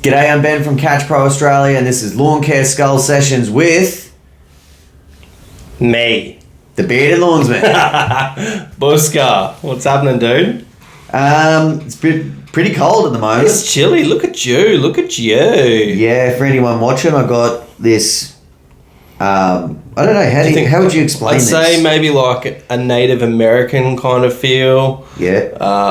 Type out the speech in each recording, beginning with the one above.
G'day, I'm Ben from Catch Pro Australia, and this is Lawn Care Skull Sessions with me, the bearded lawnsman. Buska. What's happening, dude? It's pretty cold at the moment. It's chilly. Look at you. Look at you. Yeah, for anyone watching, I got this. I don't know. How would you explain I'd this? say maybe like a Native American kind of feel. Yeah.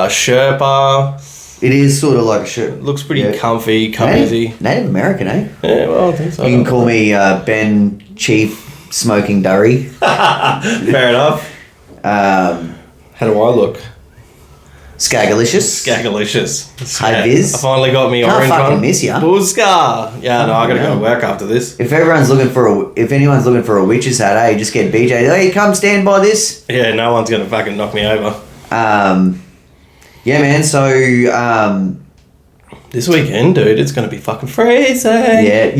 Sherpa. It is sort of like a shirt. Looks pretty comfy, cozy. Native American, eh? Yeah, well, I think so. You can call me Ben Chief Smoking Durry. Fair enough. How do I look? Skagalicious. Skagalicious. Hi, Viz. I finally got me Can't orange fucking one. miss ya. Buska. Yeah, no, I gotta go to work after this. If anyone's looking for a witch's hat, hey, just get BJ. Hey, come stand by this. Yeah, no one's gonna fucking knock me over. Yeah, man. So, this weekend, dude, it's gonna be fucking freezing. yeah,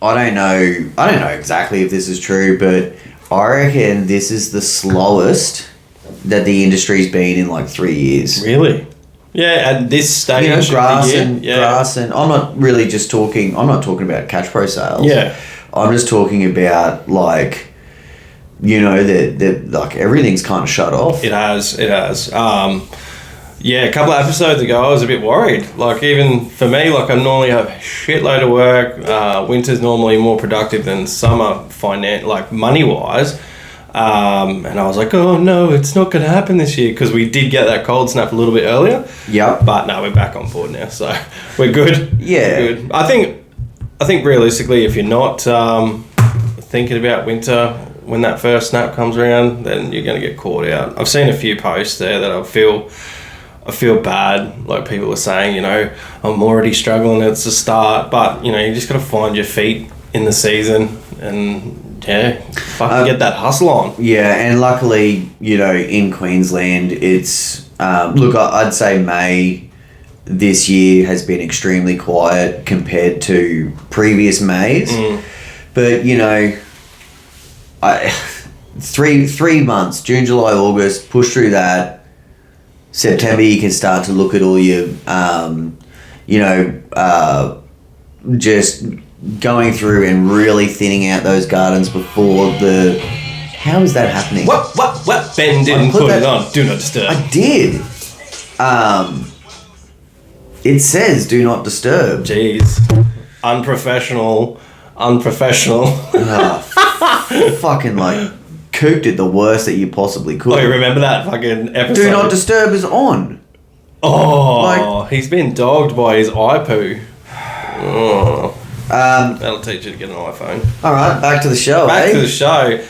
I don't know exactly if this is true, but I reckon this is the slowest that the industry's been in like 3 years. Really? Yeah, at this stage grass of the and year. grass and I'm not talking about Catch Pro sales. Yeah. I'm just talking about like, like everything's kind of shut off. It has. Yeah, a couple of episodes ago, I was a bit worried. Like, even for me, like, I normally have a shitload of work. Winter's normally more productive than summer, money-wise. And I was like, oh, no, it's not going to happen this year, because we did get that cold snap a little bit earlier. Yep. But no, we're back on board now, so we're good. Yeah. We're good. I think realistically, if you're not thinking about winter when that first snap comes around, then you're going to get caught out. I've seen a few posts there that I feel bad, like people are saying, I'm already struggling, it's the start, but you just got to find your feet in the season and get that hustle on. Yeah, and luckily, in Queensland, it's I'd say May this year has been extremely quiet compared to previous Mays. But three months, June, July, August, push through that. September, you can start to look at all your, just going through and really thinning out those gardens before the... How is that happening? What? Ben didn't put it on. Do not disturb. I did. It says do not disturb. Jeez. Unprofessional. Fucking Cook did the worst that you possibly could. Oh, you remember that fucking episode? Do not disturb is on. Oh, he's been dogged by his iPoo. Oh. That'll teach you to get an iPhone. Alright, back to the show. Back to the show.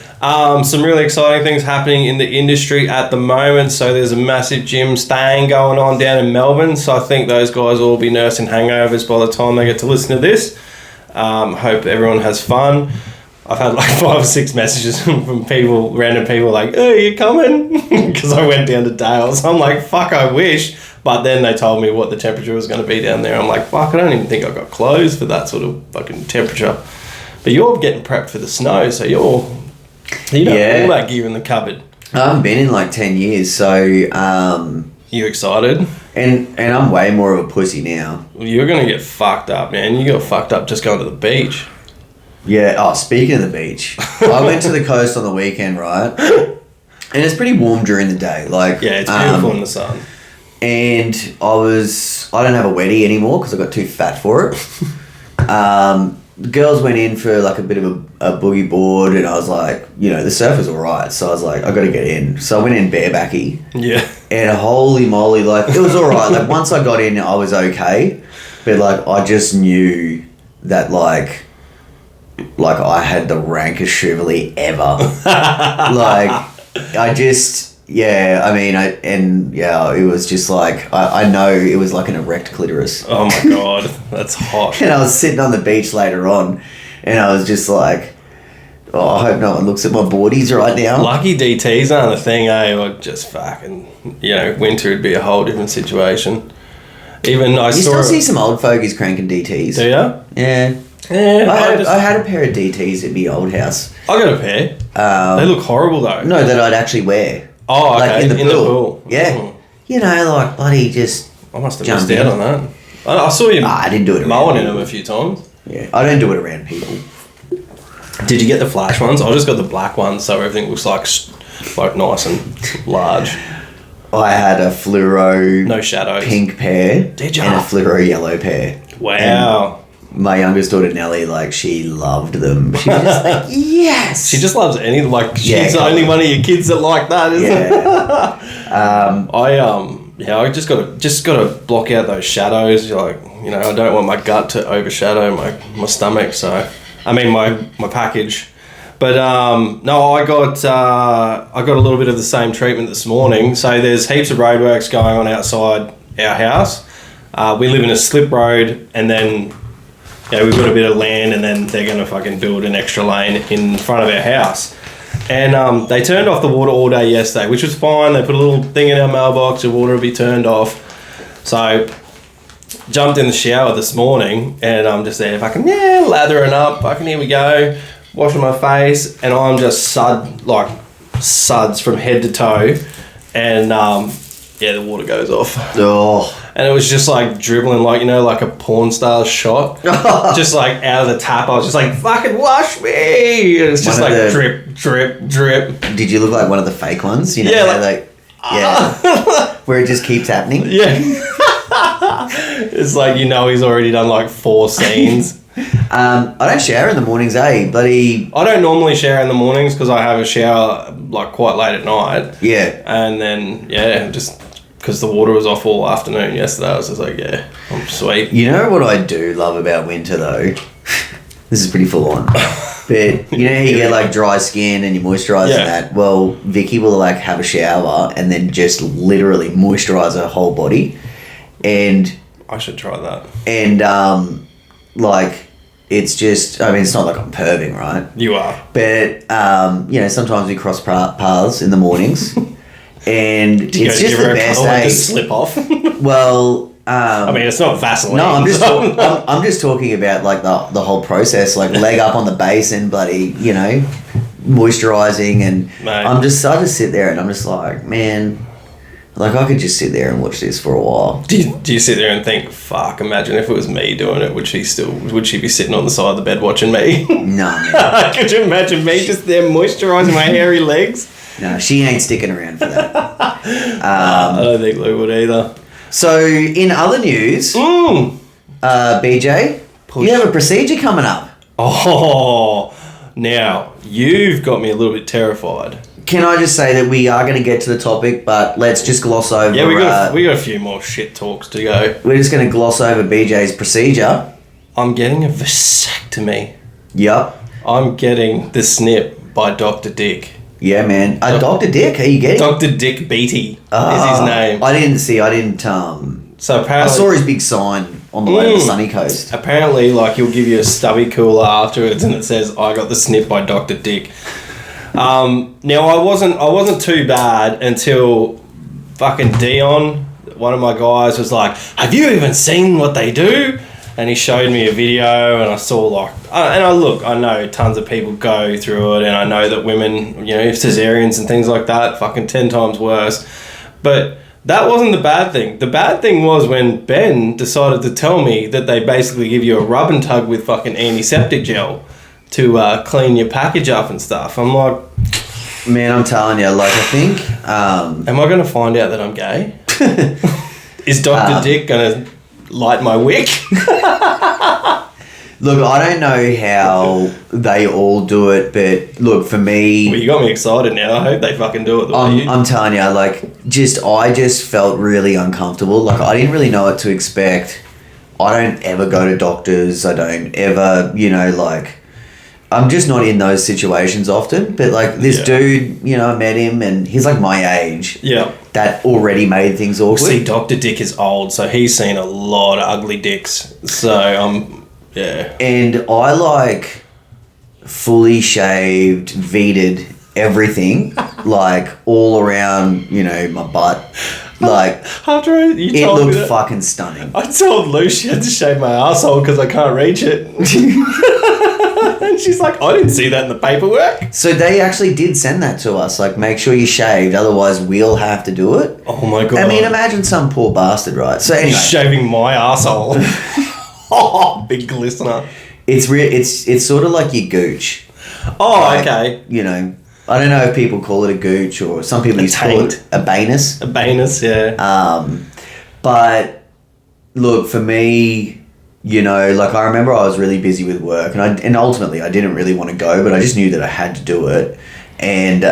Some really exciting things happening in the industry at the moment. So there's a massive gym staying going on down in Melbourne. So I think those guys will be nursing hangovers by the time they get to listen to this. Hope everyone has fun. I've had 5 or 6 messages from random people like, hey, you coming? Because I went down to Dale's. I'm like, fuck, I wish. But then they told me what the temperature was going to be down there. I'm like, fuck, I don't even think I got clothes for that sort of fucking temperature. But you're getting prepped for the snow, so you don't have all that gear in the cupboard. I haven't been in 10 years, so... You excited? And I'm way more of a pussy now. Well, you're going to get fucked up, man. You got fucked up just going to the beach. Yeah, speaking of the beach, I went to the coast on the weekend, right? And it's pretty warm during the day. Yeah, it's beautiful in the sun. And I don't have a wedgie anymore because I got too fat for it. The girls went in for a bit of a boogie board, and I was like, the surf was alright, so I was like, I got to get in. So I went in barebacky. Yeah. And holy moly, it was alright. Once I got in, I was okay. But I just knew that I had the rankest shrivelly ever. It was just I know it was like an erect clitoris. Oh my God, that's hot. And I was sitting on the beach later on, and I was just like, oh, I hope no one looks at my boardies right now. Lucky DTs aren't a thing, eh? Or just fucking, winter would be a whole different situation. You still see some old fogies cranking DTs. Do you? Yeah. Yeah, I had a pair of DTs at my old house. I got a pair. They look horrible though. No, that I'd actually wear. Oh, okay. In the pool. Yeah. Mm. Bloody just... I must have missed out on that. I saw you I didn't do it around mowing in people. them a few times. Yeah, I don't do it around people. Did you get the flash ones? I just got the black ones, so everything looks like nice and large. I had a fluoro No shadows. pink pair Did ya? and a fluoro yellow pair. Wow. And my youngest daughter Nellie, like, she loved them. She was just like, yes. She just loves anything. Like, she's Yeah, the only one of your kids that like that, isn't it? Yeah. I just gotta block out those shadows. Like, you know, I don't want my gut to overshadow my stomach. So, I mean my package. But no, I got a little bit of the same treatment this morning. So there's heaps of roadworks going on outside our house. We live in a slip road, and then we've got a bit of land, and then they're gonna fucking build an extra lane in front of our house. And they turned off the water all day yesterday, which was fine. They put a little thing in our mailbox, the water will be turned off. So jumped in the shower this morning, and I'm just there fucking lathering up, fucking here we go, washing my face, and I'm just suds from head to toe, and the water goes off. Oh. And it was just like dribbling, like, you know, like a porn star's shot. Just like out of the tap. I was just like, fucking wash me. And it's just like drip, drip, drip. Did you look like one of the fake ones? You know, where it just keeps happening? Yeah. It's like, you know, he's already done like 4 scenes. I don't shower in the mornings, bloody. I don't normally shower in the mornings because I have a shower like quite late at night. Yeah. And then, just because the water was off all afternoon yesterday, I was just like, I'm sweet. You know what I do love about winter though? This is pretty full on. But you know how you get like dry skin and you moisturise and that? Well, Vicky will like have a shower and then just literally moisturise her whole body. And I should try that. And like, it's just, I mean, it's not like I'm perving, right? You are. But, you know, sometimes we cross paths in the mornings. And it's just the best day. Just slip off. Well, I mean, it's not Vaseline. No, I'm just talking about like the whole process, like leg up on the base and bloody, you know, moisturising, and I just sit there and I'm just like, man, like I could just sit there and watch this for a while. Do you sit there and think, fuck, imagine if it was me doing it, would she be sitting on the side of the bed watching me? No, man. Could you imagine me just there moisturising my hairy legs? No, she ain't sticking around for that. I don't think Lou would either. So, in other news, BJ, you have a procedure coming up. Oh, now, you've got me a little bit terrified. Can I just say that we are going to get to the topic, but let's just gloss over... Yeah, we got a few more shit talks to go. We're just going to gloss over BJ's procedure. I'm getting a vasectomy. Yep. I'm getting the snip by Dr. Dick. Yeah, man. Dr. Dick, are you getting? Dr. Dick Beatty is his name. I didn't. So apparently, I saw his big sign on the way to the sunny coast. Apparently, like, he'll give you a stubby cooler afterwards, and it says, "I got the snip by Dr. Dick." Now I wasn't too bad until fucking Dion, one of my guys, was like, "Have you even seen what they do?" And he showed me a video, and I saw I know tons of people go through it, and I know that women, you know, cesareans and things like that, fucking 10 times worse. But that wasn't the bad thing. The bad thing was when Ben decided to tell me that they basically give you a rub and tug with fucking antiseptic gel to clean your package up and stuff. I'm like, man, I'm telling you, like, I think... am I going to find out that I'm gay? Is Dr. Dick going to light my wick? Look, I don't know how they all do it, but look, for me... Well, you got me excited now. I hope they fucking do it the way you... I'm telling you, like, I just felt really uncomfortable. Like, I didn't really know what to expect. I don't ever go to doctors. I don't ever, you know, like... I'm just not in those situations often. But, like, this dude, you know, I met him, and he's, like, my age. Yeah. That already made things awkward. See, Dr. Dick is old, so he's seen a lot of ugly dicks. So, yeah. And I, like, fully shaved, V'd everything, like, all around, you know, my butt. Like, after you told me that, it looked fucking stunning. I told Lou she had to shave my asshole because I can't reach it. And she's like, I didn't see that in the paperwork. So they actually did send that to us. Like, make sure you shaved, otherwise we'll have to do it. Oh my God. I mean, imagine some poor bastard, right? So anyway. Shaving my asshole. Oh, big listener. It's sort of like your gooch. Oh, like, okay. You know, I don't know if people call it a gooch or some people used to call it a banus. A banus, yeah. But look, for me, you know, like I remember I was really busy with work and ultimately I didn't really want to go, but I just knew that I had to do it. And,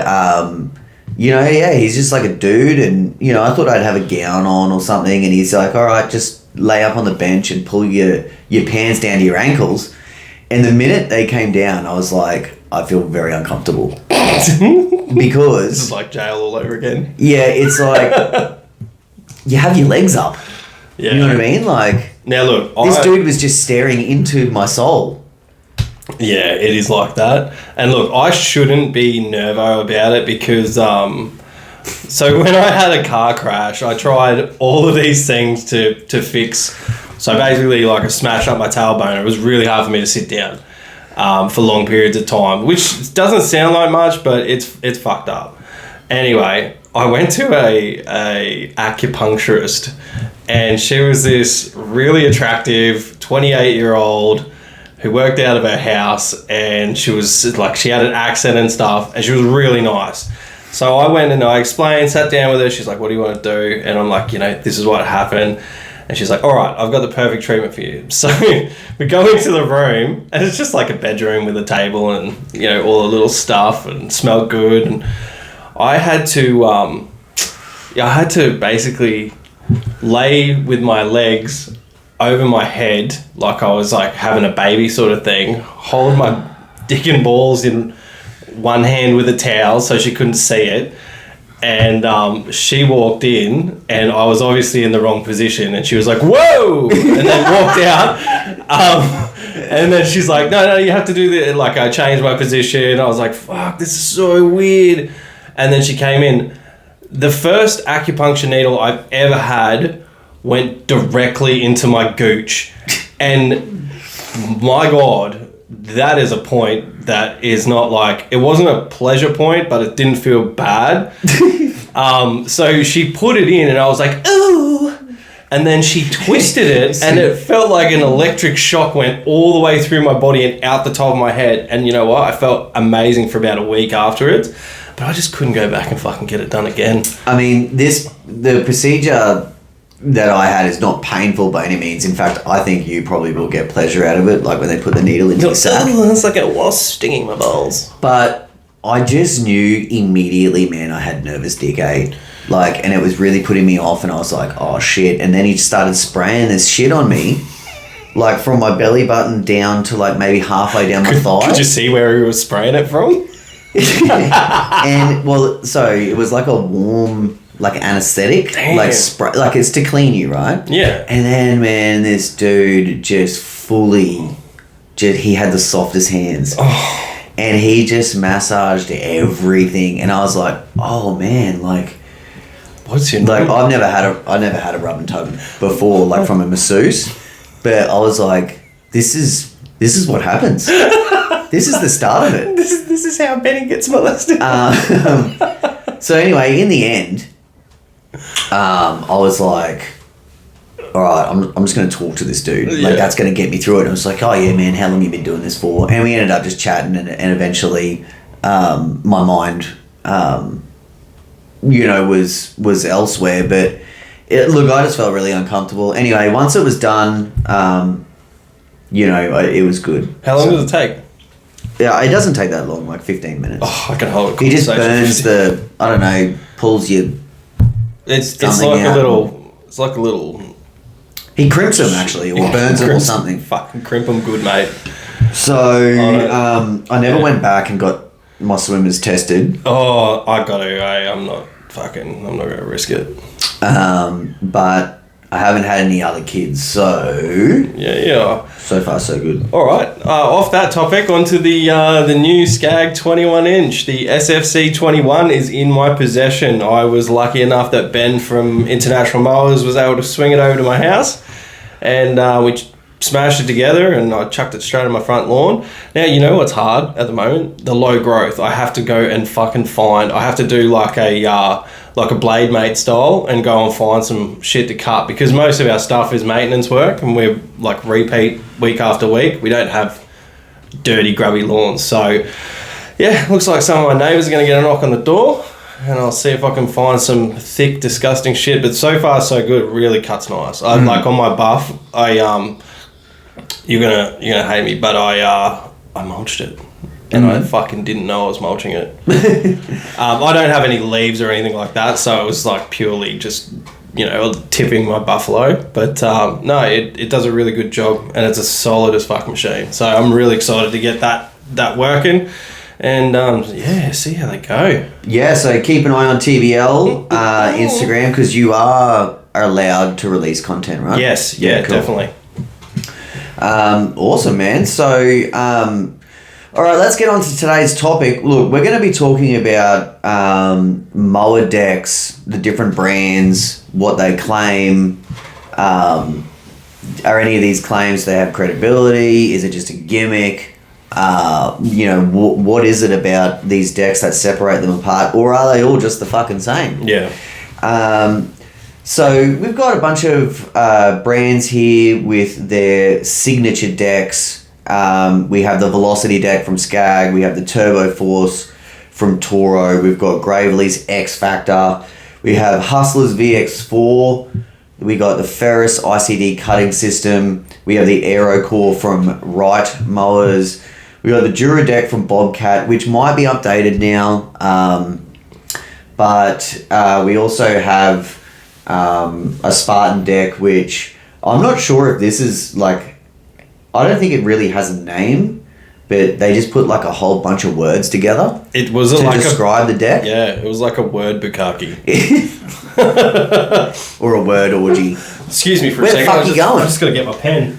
you know, yeah, he's just like a dude and, you know, I thought I'd have a gown on or something and he's like, all right, just lay up on the bench and pull your pants down to your ankles. And the minute they came down, I was like, I feel very uncomfortable. Because... This is like jail all over again. Yeah, it's like... you have your legs up. Yeah. You know what I mean? Like... Now look, this dude was just staring into my soul. Yeah, it is like that. And look, I shouldn't be nervo about it because... So when I had a car crash, I tried all of these things to fix. So basically, like, I smashed up my tailbone. It was really hard for me to sit down for long periods of time, which doesn't sound like much, but it's fucked up. Anyway, I went to a acupuncturist, and she was this really attractive 28-year-old who worked out of her house, and she was like, she had an accent and stuff, and she was really nice. So I went and I explained, sat down with her. She's like, what do you want to do? And I'm like, you know, this is what happened. And she's like, all right, I've got the perfect treatment for you. So we go into the room and it's just like a bedroom with a table and, you know, all the little stuff and smelled good. And I had to basically lay with my legs over my head like I was like having a baby sort of thing, hold my dick and balls in one hand with a towel so she couldn't see it, and she walked in and I was obviously in the wrong position and she was like, whoa, and then walked out, and then she's like, no, you have to do this. Like, I changed my position. I was like, fuck, this is so weird. And then she came in. The first acupuncture needle I've ever had went directly into my gooch, and my God, that is a point that is not like, it wasn't a pleasure point, but it didn't feel bad. So she put it in and I was like, ooh. And then she twisted it and it felt like an electric shock went all the way through my body and out the top of my head. And you know what? I felt amazing for about a week afterwards, but I just couldn't go back and fucking get it done again. I mean, the procedure that I had is not painful by any means. In fact, I think you probably will get pleasure out of it, like when they put the needle into your sack. Oh, it's like a wasp stinging my balls. But I just knew immediately, man, I had nervous dick ache. Like, and it was really putting me off, and I was like, oh shit. And then he started spraying this shit on me, like from my belly button down to like maybe halfway down my thigh. Could you see where he was spraying it from? And well, so it was like a warm, like anesthetic. Damn. Like spray, like it's to clean you, right? Yeah. And then, man, this dude just fully, he had the softest hands. Oh. And he just massaged everything, and I was like, oh man, like, what's your name? Like, I never had a rub and tug before, like from a masseuse, but I was like, this is what happens. This is the start of it. This is how Benny gets molested. So anyway, in the end, I was like, all right, I'm just going to talk to this dude. Yeah. Like, that's going to get me through it. And I was like, oh yeah, man, how long you been doing this for? And we ended up just chatting, and eventually, my mind, you know, was elsewhere. But look, I just felt really uncomfortable. Anyway, once it was done, you know, it was good. How long does it take? Yeah, it doesn't take that long, like 15 minutes. Oh, I can hold it. He just burns I don't know, pulls you. It's like a little. He crimps them actually, or burns them or something. Fucking crimp them good, mate. So I never went back and got my swimmers tested. Oh, I got to. I'm not gonna risk it. But I haven't had any other kids, so yeah. So far, so good. All right. Off that topic, onto the new Skag 21-inch. The SFC 21 is in my possession. I was lucky enough that Ben from International Mowers was able to swing it over to my house, and we smashed it together and I chucked it straight on my front lawn. Now, you know what's hard at the moment? The low growth. I have to go and fucking find. I have to do like a blade mate style and go and find some shit to cut, because most of our stuff is maintenance work and we're like repeat week after week. We don't have dirty, grubby lawns. So, yeah, looks like some of my neighbours are going to get a knock on the door. And I'll see if I can find some thick, disgusting shit. But so far, so good. It really cuts nice. Like on my buff, you're gonna hate me, but I mulched it, and I fucking didn't know I was mulching it. I don't have any leaves or anything like that, so it was like purely just tipping my buffalo. But no, it does a really good job, and it's a solid as fuck machine. So I'm really excited to get that working. And see how they go. Yeah, so keep an eye on TBL Instagram, because you are allowed to release content, right? Yes, yeah, cool. Definitely. Awesome, man. So, all right, let's get on to today's topic. Look, we're going to be talking about mower decks, the different brands, what they claim. Are any of these claims, they have credibility? Is it just a gimmick? What is it about these decks that separate them apart, or are they all just the fucking same? Yeah. So we've got a bunch of brands here with their signature decks. We have the Velocity deck from Skag. We have the Turbo Force from Toro. We've got Gravely's X Factor. We have Hustler's VX4. We got the Ferris ICD cutting system. We have the AeroCore from Wright Mowers. We got the Dura deck from Bobcat, which might be updated now. But we also have a Spartan deck, which I'm not sure if this is like, I don't think it really has a name, but they just put like a whole bunch of words together. It was to like describe the deck. Yeah, it was like a word bukkake. Or a word orgy. Excuse me for a second. Where the fuck are you going? I'm just gonna get my pen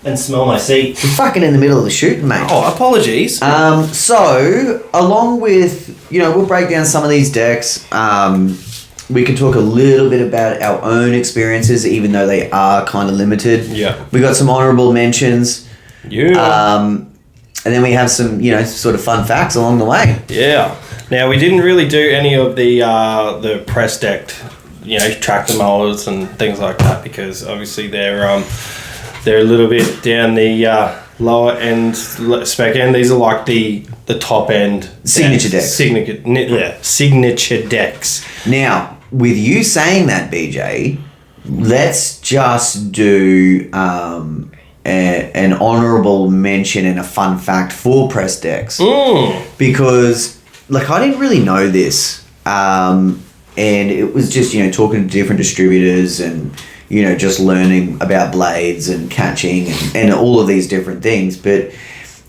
and smell my seat. You're fucking in the middle of the shooting, mate. Oh, apologies. So, along with, we'll break down some of these decks. We can talk a little bit about our own experiences, even though they are kind of limited. Yeah. We got some honourable mentions. Yeah. And then we have some, sort of fun facts along the way. Yeah. Now, we didn't really do any of the press decked, tractor mowers and things like that, because obviously they're a little bit down the lower end spec end. These are like the top end signature decks. Signature decks. Now, with you saying that, BJ, let's just do an honourable mention and a fun fact for press decks. Because, I didn't really know this. And it was just, talking to different distributors and, just learning about blades and catching and all of these different things. But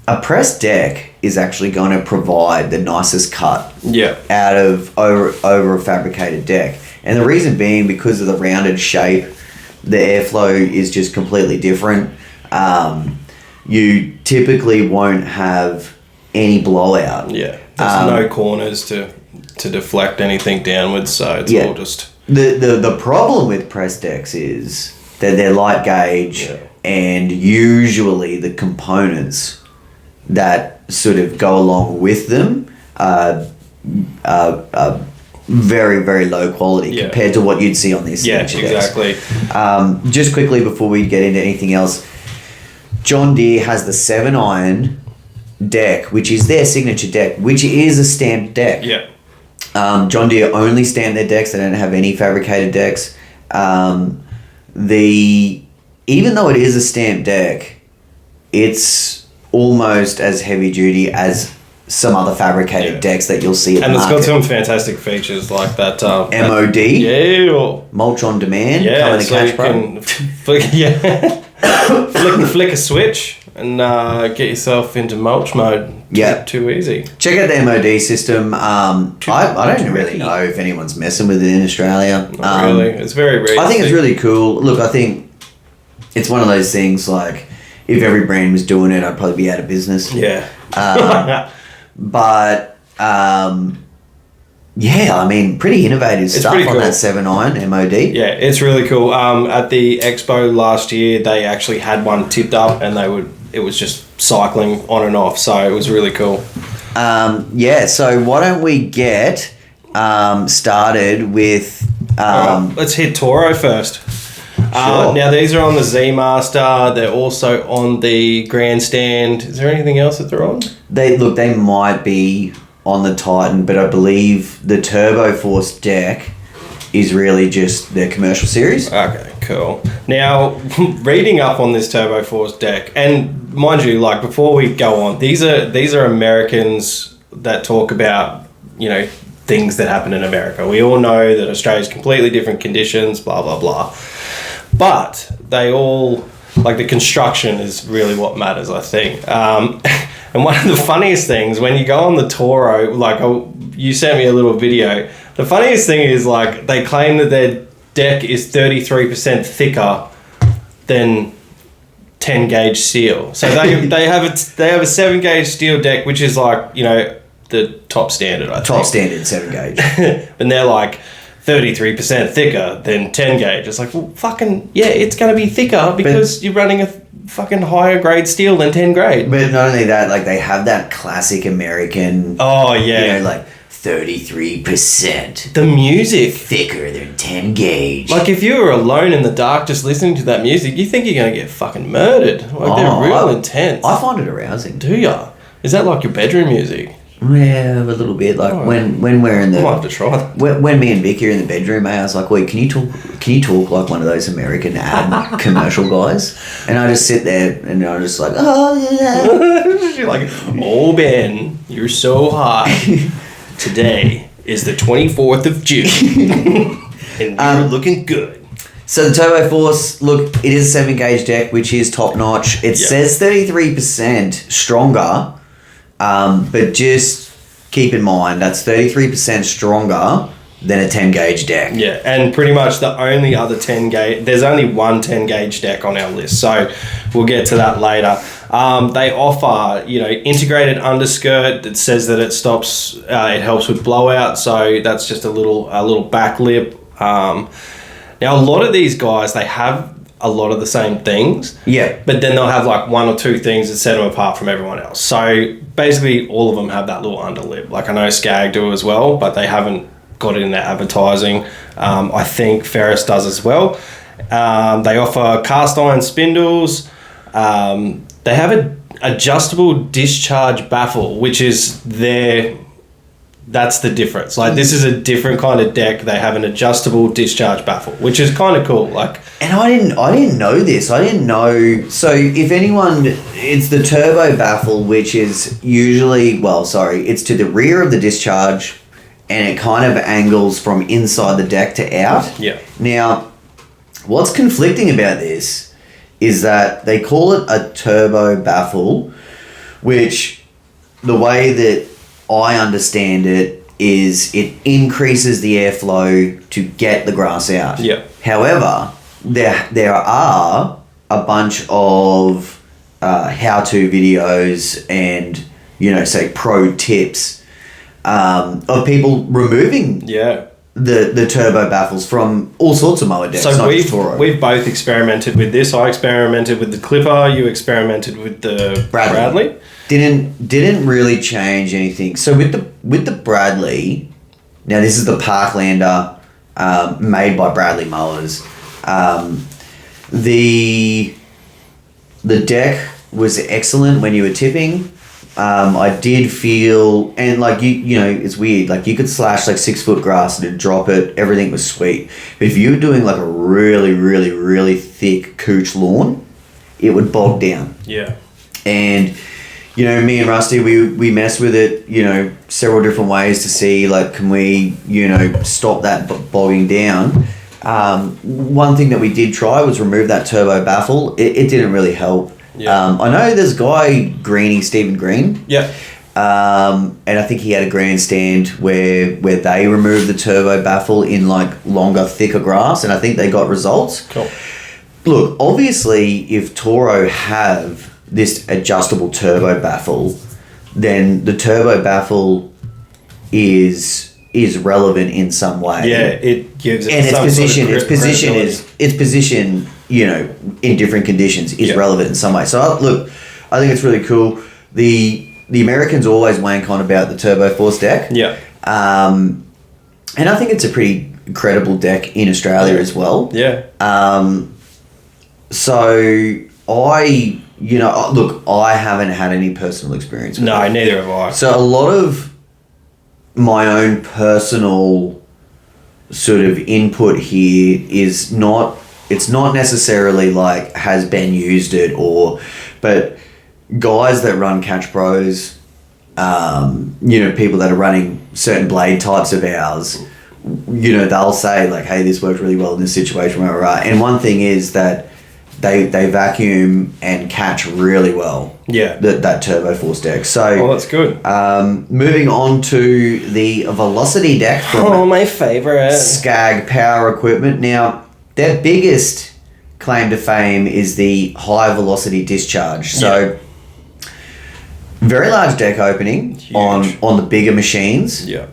a press deck is actually going to provide the nicest cut out of over a fabricated deck. And the reason being, because of the rounded shape, the airflow is just completely different. You typically won't have any blowout. Yeah, there's no corners to deflect anything downwards, so it's all just... The problem with press decks is that they're light gauge, and usually the components that sort of go along with them are very, very low quality compared to what you'd see on these signature decks. Exactly. Just quickly before we get into anything else, John Deere has the 7-iron deck, which is their signature deck, which is a stamped deck. Yeah. John Deere only stamp their decks. They don't have any fabricated decks. Even though it is a stamped deck, it's almost as heavy duty as some other fabricated decks that you'll see at the market. And it's got some fantastic features like that. MOD. Yeah. Mulch on demand. Yeah. Coming to So Cash you Pro. can flick a switch and get yourself into mulch mode. Yeah. Too easy. Check out the MOD system. I don't really know if anyone's messing with it in Australia. Not really. It's very rare. I think it's really cool. Look, I think it's one of those things like if every brand was doing it, I'd probably be out of business. Yeah. But Yeah, I mean, pretty innovative stuff pretty on cool. that 7 iron MOD. Yeah, it's really cool. At the expo last year, they actually had one tipped up, and it was just cycling on and off. So it was really cool. Yeah, so why don't we get started with... Alright, let's hit Toro first. Sure. Now, these are on the Z Master. They're also on the Grandstand. Is there anything else that they're on? They might be on the Titan, but I believe the Turbo Force deck is really just their commercial series. Okay, cool. Now, reading up on this Turbo Force deck, and mind you, like before we go on, these are Americans that talk about, things that happen in America. We all know that Australia's completely different conditions, blah, blah, blah. But they all, like the construction is really what matters, I think. And one of the funniest things, when you go on the Toro, you sent me a little video. The funniest thing is, like, they claim that their deck is 33% thicker than 10 gauge steel. So they have a 7 gauge steel deck, which is like, the top standard, I think. Top standard 7 gauge. And they're like 33% thicker than 10 gauge. It's like, well, fucking, yeah, it's going to be thicker because you're running a fucking higher grade steel than 10 grade. But not only that, like, they have that classic American... Oh, yeah. 33%. The music. Thicker than 10 gauge. Like, if you were alone in the dark just listening to that music, you think you're going to get fucking murdered. Like, they're real intense. I find it arousing. Do ya? Is that like your bedroom music? Yeah, a little bit. Like when we're in the... I might have to try that. When me and Vicky are in the bedroom, I was like, wait, can you talk like one of those American ad commercial guys? And I just sit there and I'm just like, oh, yeah. You're like, oh, Ben, you're so hot. Today is the 24th of June. And you're looking good. So the Turbo Force, look, it is a 7 gauge deck, which is top notch. It says 33% stronger, but just keep in mind that's 33% stronger than a 10 gauge deck. Yeah, and pretty much the only other 10 gauge, there's only one 10 gauge deck on our list, so we'll get to that later. They offer, integrated underskirt that says that it stops, it helps with blowout, so that's just a little back lip. Now, a lot of these guys, they have a lot of the same things. Yeah. But then they'll have like one or two things that set them apart from everyone else. So basically all of them have that little underlip. Like I know Skag do as well, but they haven't got it in their advertising. I think Ferris does as well. They offer cast iron spindles. They have an adjustable discharge baffle, which is that's the difference. Like this is a different kind of deck. They have an adjustable discharge baffle, which is kind of cool. Like, and I didn't know this. I didn't know. So if anyone, it's the turbo baffle, which is usually, it's to the rear of the discharge, and it kind of angles from inside the deck to out. Yeah. Now, what's conflicting about this is that they call it a turbo baffle, which the way that I understand it is it increases the airflow to get the grass out. Yeah. However, there are a bunch of how-to videos and, say pro tips of people removing the turbo baffles from all sorts of mower decks. So we've both experimented with this. I experimented with the Clipper. You experimented with the Bradley. Didn't really change anything. So with the Bradley, now this is the Parklander, made by Bradley Mowers. The deck was excellent when you were tipping. I did feel, and like it's weird. Like you could slash like 6 foot grass and it'd drop it. Everything was sweet. But if you were doing like a really, really, really thick cooch lawn, it would bog down. Yeah. And me and Rusty, we messed with it, several different ways to see, like, can we, stop that bogging down. One thing that we did try was remove that turbo baffle. It didn't really help. Yeah. I know there's a guy, Stephen Green. Yeah. And I think he had a grandstand where they removed the turbo baffle in, like, longer, thicker grass, and I think they got results. Cool. Look, obviously, if Toro have this adjustable turbo baffle, then the turbo baffle is is relevant in some way. Yeah, it gives it And its some position, sort of its position, you know, in different conditions is relevant in some way. So I think it's really cool. The Americans always wank on about the Turbo Force deck. Yeah. And I think it's a pretty credible deck in Australia as well. Yeah. So I haven't had any personal experience with it. Neither have I. So a lot of my own personal sort of input here is not, it's not necessarily like has Ben used it but guys that run Catch Pros, people that are running certain blade types of ours, they'll say like, hey, this worked really well in this situation where we're at. And one thing is that they vacuum and catch really well. Yeah. That Turbo Force deck. So that's good. Moving on to the Velocity deck from my favorite Skag Power Equipment. Now, their biggest claim to fame is the high velocity discharge. So very large deck opening on the bigger machines. Yeah.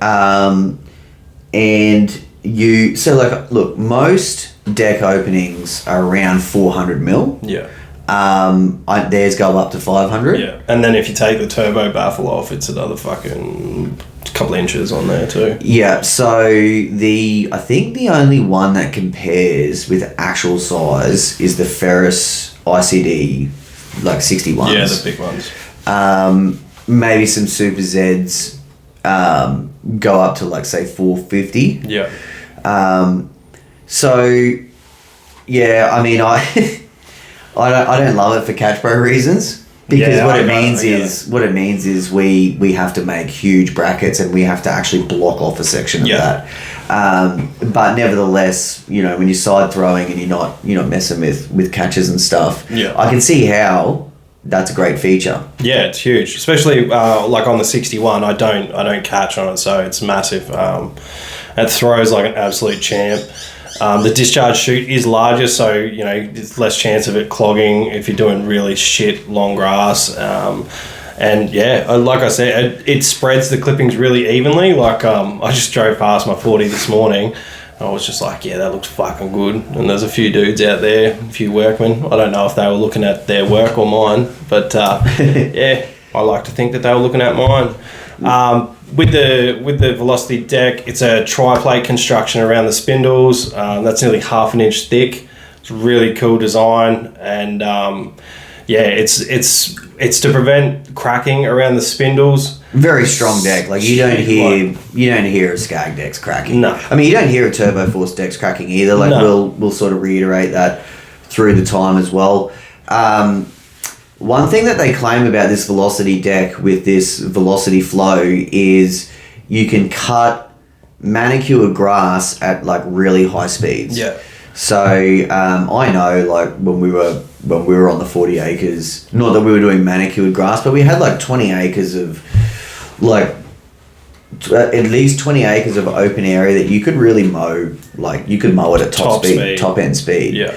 Most deck openings are around 400 mil. Yeah. Theirs go up to 500. Yeah. And then if you take the turbo baffle off, it's another fucking couple inches on there too. Yeah. So I think the only one that compares with actual size is the Ferris ICD, like 61s. Yeah, the big ones. Maybe some Super Zs go up to like say 450. Yeah. I don't love it for Catch Pro reasons, because what it means is we have to make huge brackets and we have to actually block off a section of that. But nevertheless, when you're side throwing and you're not messing with catches and stuff, I can see how that's a great feature. Yeah, it's huge, especially like on the 61. I don't catch on it, so it's massive. It throws like an absolute champ. The discharge chute is larger, so there's less chance of it clogging if you're doing really shit long grass. And like I said, it spreads the clippings really evenly. Like I just drove past my 40 this morning. I was just like, yeah, that looks fucking good. And there's a few dudes out there, a few workmen. I don't know if they were looking at their work or mine, but I like to think that they were looking at mine. With the Velocity deck, it's a tri-plate construction around the spindles. That's nearly half an inch thick. It's a really cool design, and it's to prevent cracking around the spindles. Very strong deck. Like you don't hear a Skag deck's cracking. No. I mean, you don't hear a Turbo Force deck's cracking either. Like we'll sort of reiterate that through the time as well. One thing that they claim about this Velocity deck with this Velocity flow is you can cut manicured grass at like really high speeds. Yeah. So I know, like when we were on the 40 acres, not that we were doing manicured grass, but we had like 20 acres of at least 20 acres of open area that you could really mow. Like you could mow it at top end speed. Yeah.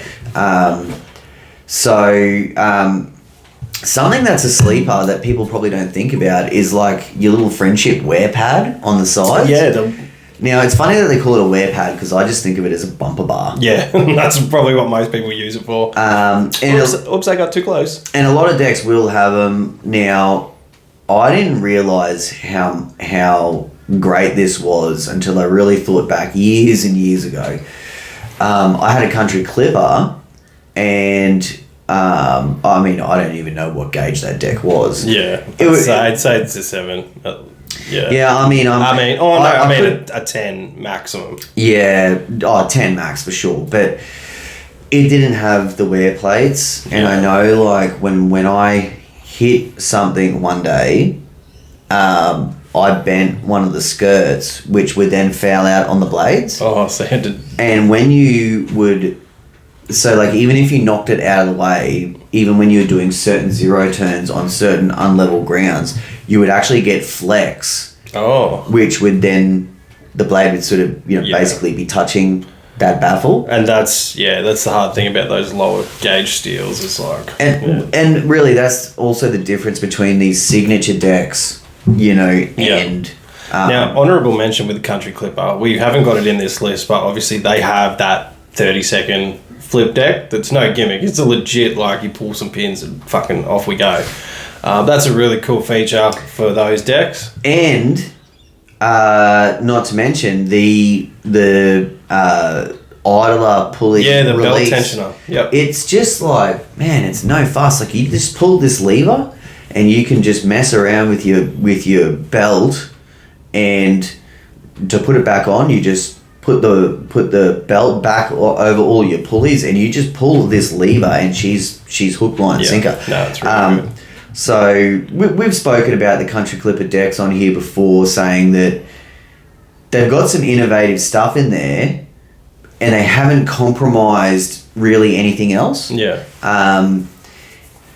Something that's a sleeper that people probably don't think about is like your little friendship wear pad on the side. Yeah. Now, it's funny that they call it a wear pad because I just think of it as a bumper bar. Yeah, that's probably what most people use it for. Oops, I got too close. And a lot of decks will have them. Now, I didn't realise how great this was until I really thought back years and years ago. I had a Country Clipper and... I don't even know what gauge that deck was. Yeah, I'd say it's a 7. Yeah, I mean a 10 maximum. Yeah, 10 max for sure. But it didn't have the wear plates, and I know like when I hit something one day, I bent one of the skirts, which would then foul out on the blades. Oh, so you had to. And when you would. So, like, even if you knocked it out of the way, even when you were doing certain zero turns on certain unlevel grounds, you would actually get flex. Oh. Which would then, the blade would sort of, basically be touching that baffle. And that's the hard thing about those lower gauge steels. It's like... And really, that's also the difference between these signature decks, and Now, honourable mention with the Country Clipper. We haven't got it in this list, but obviously they have that 30-second flip deck. That's no gimmick. It's a legit, like, you pull some pins and fucking off we go. That's a really cool feature for those decks. And not to mention the idler pulley the release. belt tensioner. Yep. It's just like, man, it's no fuss. Like, you just pull this lever and you can just mess around with your belt, and to put it back on, you just put the belt back over all your pulleys, and you just pull this lever, and she's hook, line, sinker. No, it's really good. So we've spoken about the Country Clipper decks on here before, saying that they've got some innovative stuff in there, and they haven't compromised really anything else. Yeah.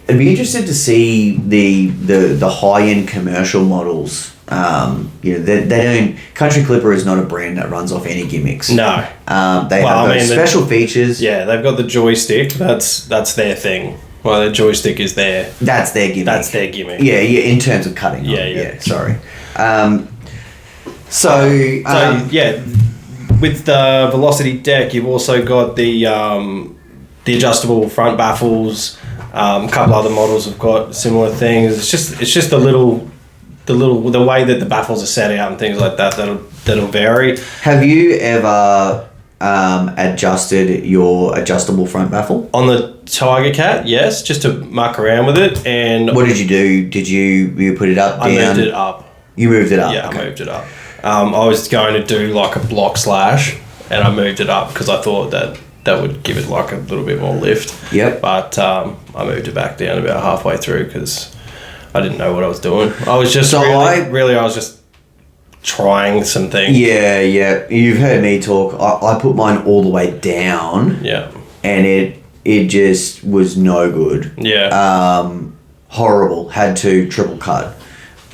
I'd be interested to see the high end commercial models. They don't. Country Clipper is not a brand that runs off any gimmicks. No. They have those special features. Yeah, they've got the joystick. That's their thing. Well, the joystick is there. That's their gimmick. That's their gimmick. Yeah, in terms of cutting. Yeah. Sorry. With the Velocity deck, you've also got the adjustable front baffles. A couple other models have got similar things. It's just the way that the baffles are set out and things like that that'll vary. Have you ever adjusted your adjustable front baffle? On the Tiger Cat, yes, just to muck around with it. And what did you do? Did you put it up, down? I moved it up. You moved it up? Yeah, okay. I moved it up. I was going to do like a block slash, and I moved it up because I thought that would give it like a little bit more lift. Yep. But I moved it back down about halfway through because I didn't know what I was doing. I was just I was just trying some things. Yeah. You've heard me talk. I put mine all the way down. Yeah. And it just was no good. Yeah. Horrible. Had to triple cut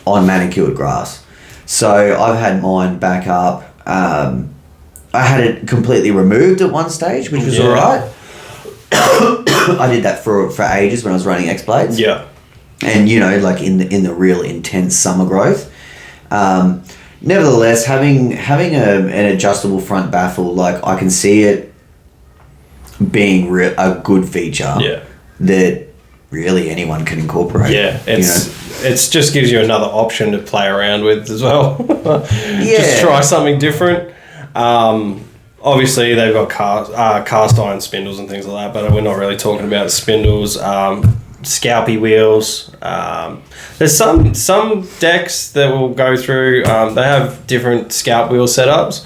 on manicured grass. So I've had mine back up. I had it completely removed at one stage, which was all right. I did that for ages when I was running X-Blades. Yeah. And, like in the real intense summer growth. Nevertheless, having an adjustable front baffle, like, I can see it being a good feature. Yeah. That really anyone can incorporate. Yeah, it's just gives you another option to play around with as well. Just try something different. Obviously, they've got cast iron spindles and things like that, but we're not really talking about spindles. Scalpy wheels. There's some decks that will go through. They have different scalp wheel setups.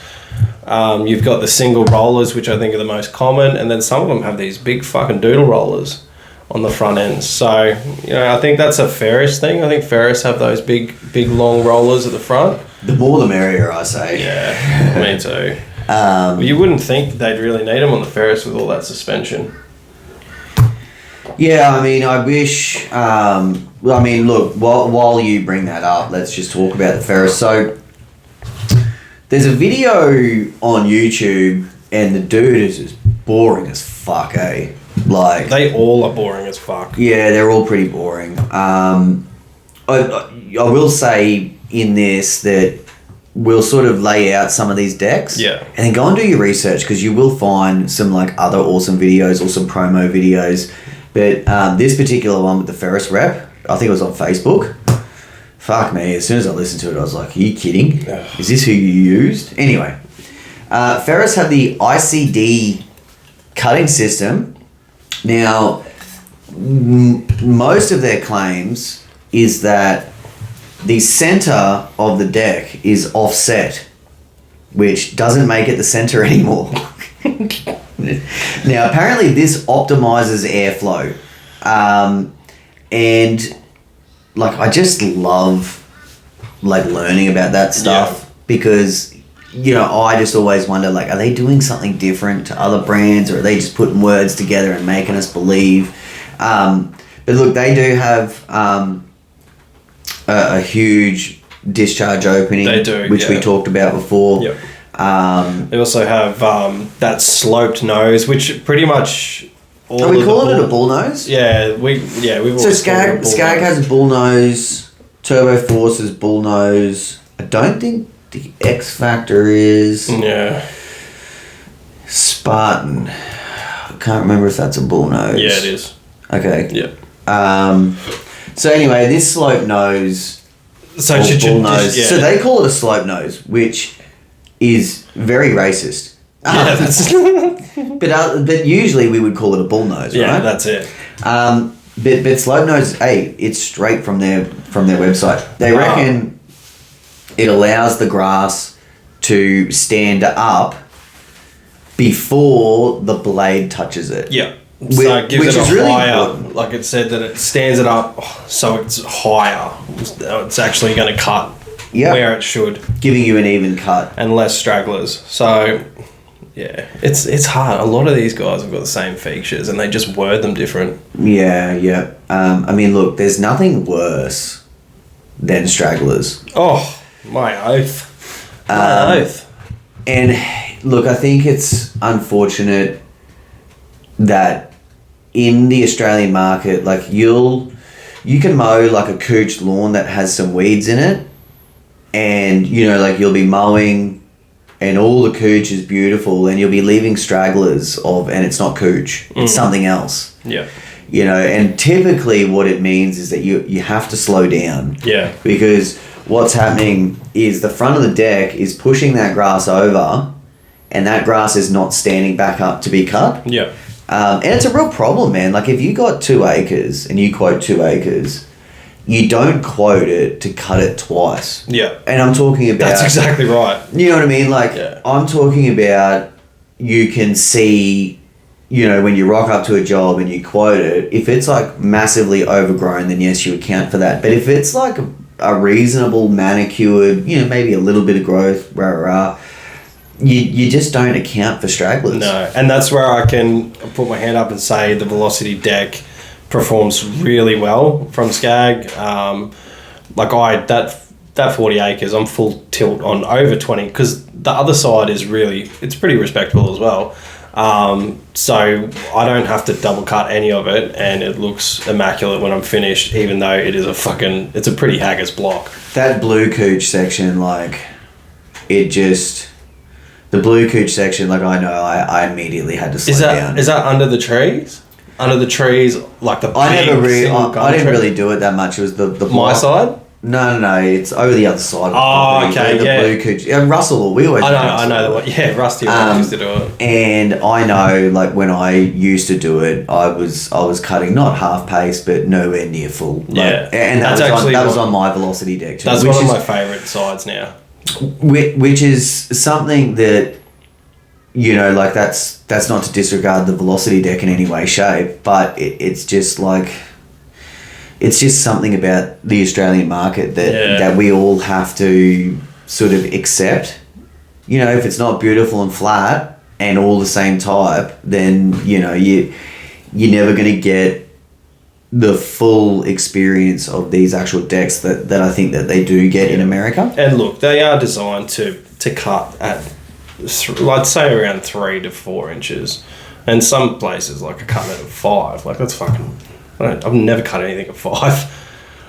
You've got the single rollers, which I think are the most common, and then some of them have these big fucking doodle rollers on the front ends. So, I think that's a Ferris thing. I think Ferris have those big long rollers at the front. The more the merrier, I say. Yeah, me too. You wouldn't think they'd really need them on the Ferris with all that suspension. Yeah, I mean, I wish... look, while you bring that up, let's just talk about the Ferris. So, there's a video on YouTube, and the dude is just boring as fuck, eh? Like, they all are boring as fuck. Yeah, they're all pretty boring. I will say in this that we'll sort of lay out some of these decks. Yeah. And then go and do your research, because you will find some like other awesome videos or some promo videos. But this particular one with the Ferris rep, I think it was on Facebook. Fuck me, as soon as I listened to it, I was like, are you kidding? Is this who you used? Anyway, Ferris had the ICD cutting system. Now, most of their claims is that the center of the deck is offset, which doesn't make it the center anymore. Now, apparently this optimizes airflow. And, like, I just love, like, learning about that stuff because, I just always wonder, like, are they doing something different to other brands, or are they just putting words together and making us believe? But look, they do have a huge discharge opening, they do, which we talked about before. Yep. They also have that sloped nose, which pretty much all are we calling it a bull nose? Yeah, we've so Skag has a bull nose, Turbo Force is bull nose, I don't think the X Factor is Spartan. I can't remember if that's a bullnose. Yeah, it is. Okay. Yeah. So anyway, this slope nose. So bullnose. So they call it a slope nose, which is very racist. Yeah, that's but usually we would call it a bullnose, right? Yeah, that's it. But slope nose, it's straight from their website. They reckon it allows the grass to stand up before the blade touches it. Yeah. So it gives which it is a really higher, important. like it said, that it stands it up so it's higher. It's actually going to cut where it should. Giving you an even cut. And less stragglers. So, yeah, it's hard. A lot of these guys have got the same features and they just word them different. Yeah. I mean, look, there's nothing worse than stragglers. Oh, my oath. My oath. And look, I think it's unfortunate that in the Australian market, like you can mow like a couch lawn that has some weeds in it, and like you'll be mowing and all the couch is beautiful and you'll be leaving stragglers and it's not couch, it's something else. Yeah. And typically what it means is that you have to slow down. Yeah. Because what's happening is the front of the deck is pushing that grass over and that grass is not standing back up to be cut. Yeah. And it's a real problem, man. Like if you got 2 acres and you quote 2 acres, you don't quote it to cut it twice. Yeah. And I'm talking about... That's exactly right. You know what I mean? Like I'm talking about you can see, when you rock up to a job and you quote it, if it's like massively overgrown, then yes, you account for that. But if it's like a reasonable manicured, maybe a little bit of growth, you just don't account for stragglers. No, and that's where I can put my hand up and say the Velocity deck performs really well from Skag. That 40 acres, I'm full tilt on over 20 because the other side is it's pretty respectable as well. So I don't have to double cut any of it and it looks immaculate when I'm finished, even though it is it's a pretty haggis block. That blue couch section, the blue couch section, I immediately had to slow down. Is that under the trees? Under the trees, like the I didn't really do it that much. It was the my side? No, it's over the other side. The blue couch. And Russell, we always. I know the one. Yeah, Rusty used to do it. And I know, when I used to do it, I was cutting not half pace, but nowhere near full. And that was on my Velocity deck too. That's one of my favourite sides now. Which is something that, that's not to disregard the Velocity deck in any way, shape, but it's just something about the Australian market that we all have to sort of accept. If it's not beautiful and flat and all the same type, then, you're never going to get the full experience of these actual decks that I think that they do get in America. And look, they are designed to cut at, I'd say, around 3 to 4 inches. And some places, I cut it at 5. That's fucking... I've never cut anything at 5.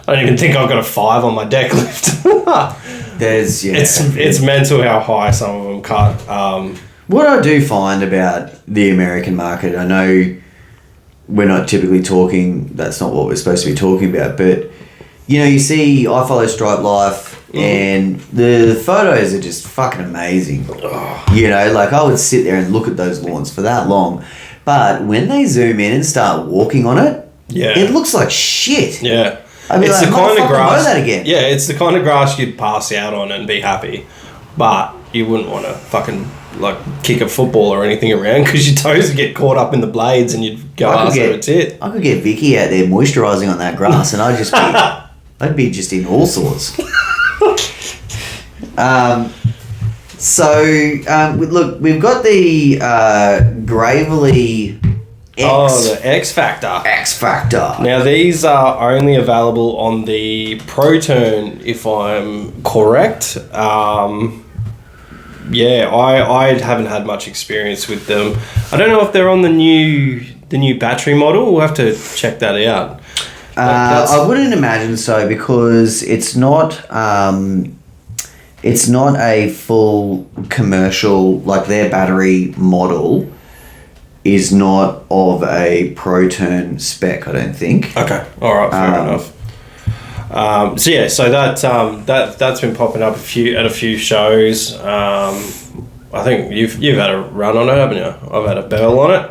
I don't even think I've got a 5 on my deck lift. It's mental how high some of them cut. What I do find about the American market, I know we're not typically talking, that's not what we're supposed to be talking about, but you see I Follow Stripe Life and the photos are just fucking amazing. I would sit there and look at those lawns for that long, but when they zoom in and start walking on it, it looks like shit. Yeah. I mean, it's the kind of grass. That again. Yeah, it's the kind of grass you'd pass out on and be happy, but you wouldn't want to fucking kick a football or anything around because your toes would get caught up in the blades and you'd go after it's it. I could get Vicky out there moisturising on that grass and I'd be just in all sorts. Look, we've got the Gravely the X Factor. X Factor. Now, these are only available on the Pro Turn, if I'm correct. I haven't had much experience with them. I don't know if they're on the new battery model. We'll have to check that out. I wouldn't imagine so because it's not it's not a full commercial, like their battery model is not of a pro turn spec, I don't think. Okay, all right, fair enough. So that's been popping up at a few shows. I think you've had a run on it, haven't you? I've had a bell on it.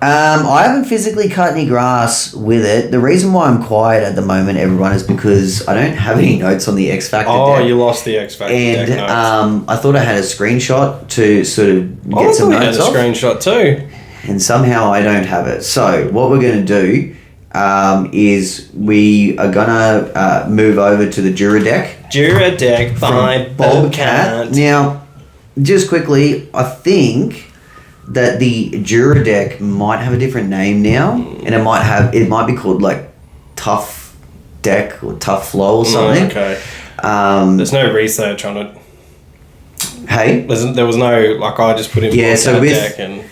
I haven't physically cut any grass with it. The reason why I'm quiet at the moment, everyone, is because I don't have any notes on the X Factor deck. You lost the X Factor and, deck notes. I thought I had a screenshot to sort of get some notes off. I had a screenshot too. And somehow I don't have it. So what we're going to do is we are going to move over to the Duradeck. Duradeck by Bobcat. Now, just quickly, I think that the Duradeck might have a different name now, and it might be called like Tough Deck or Tough Flow or something. Okay. There's no research on it. Hey? There was no, like, I just put in deck and...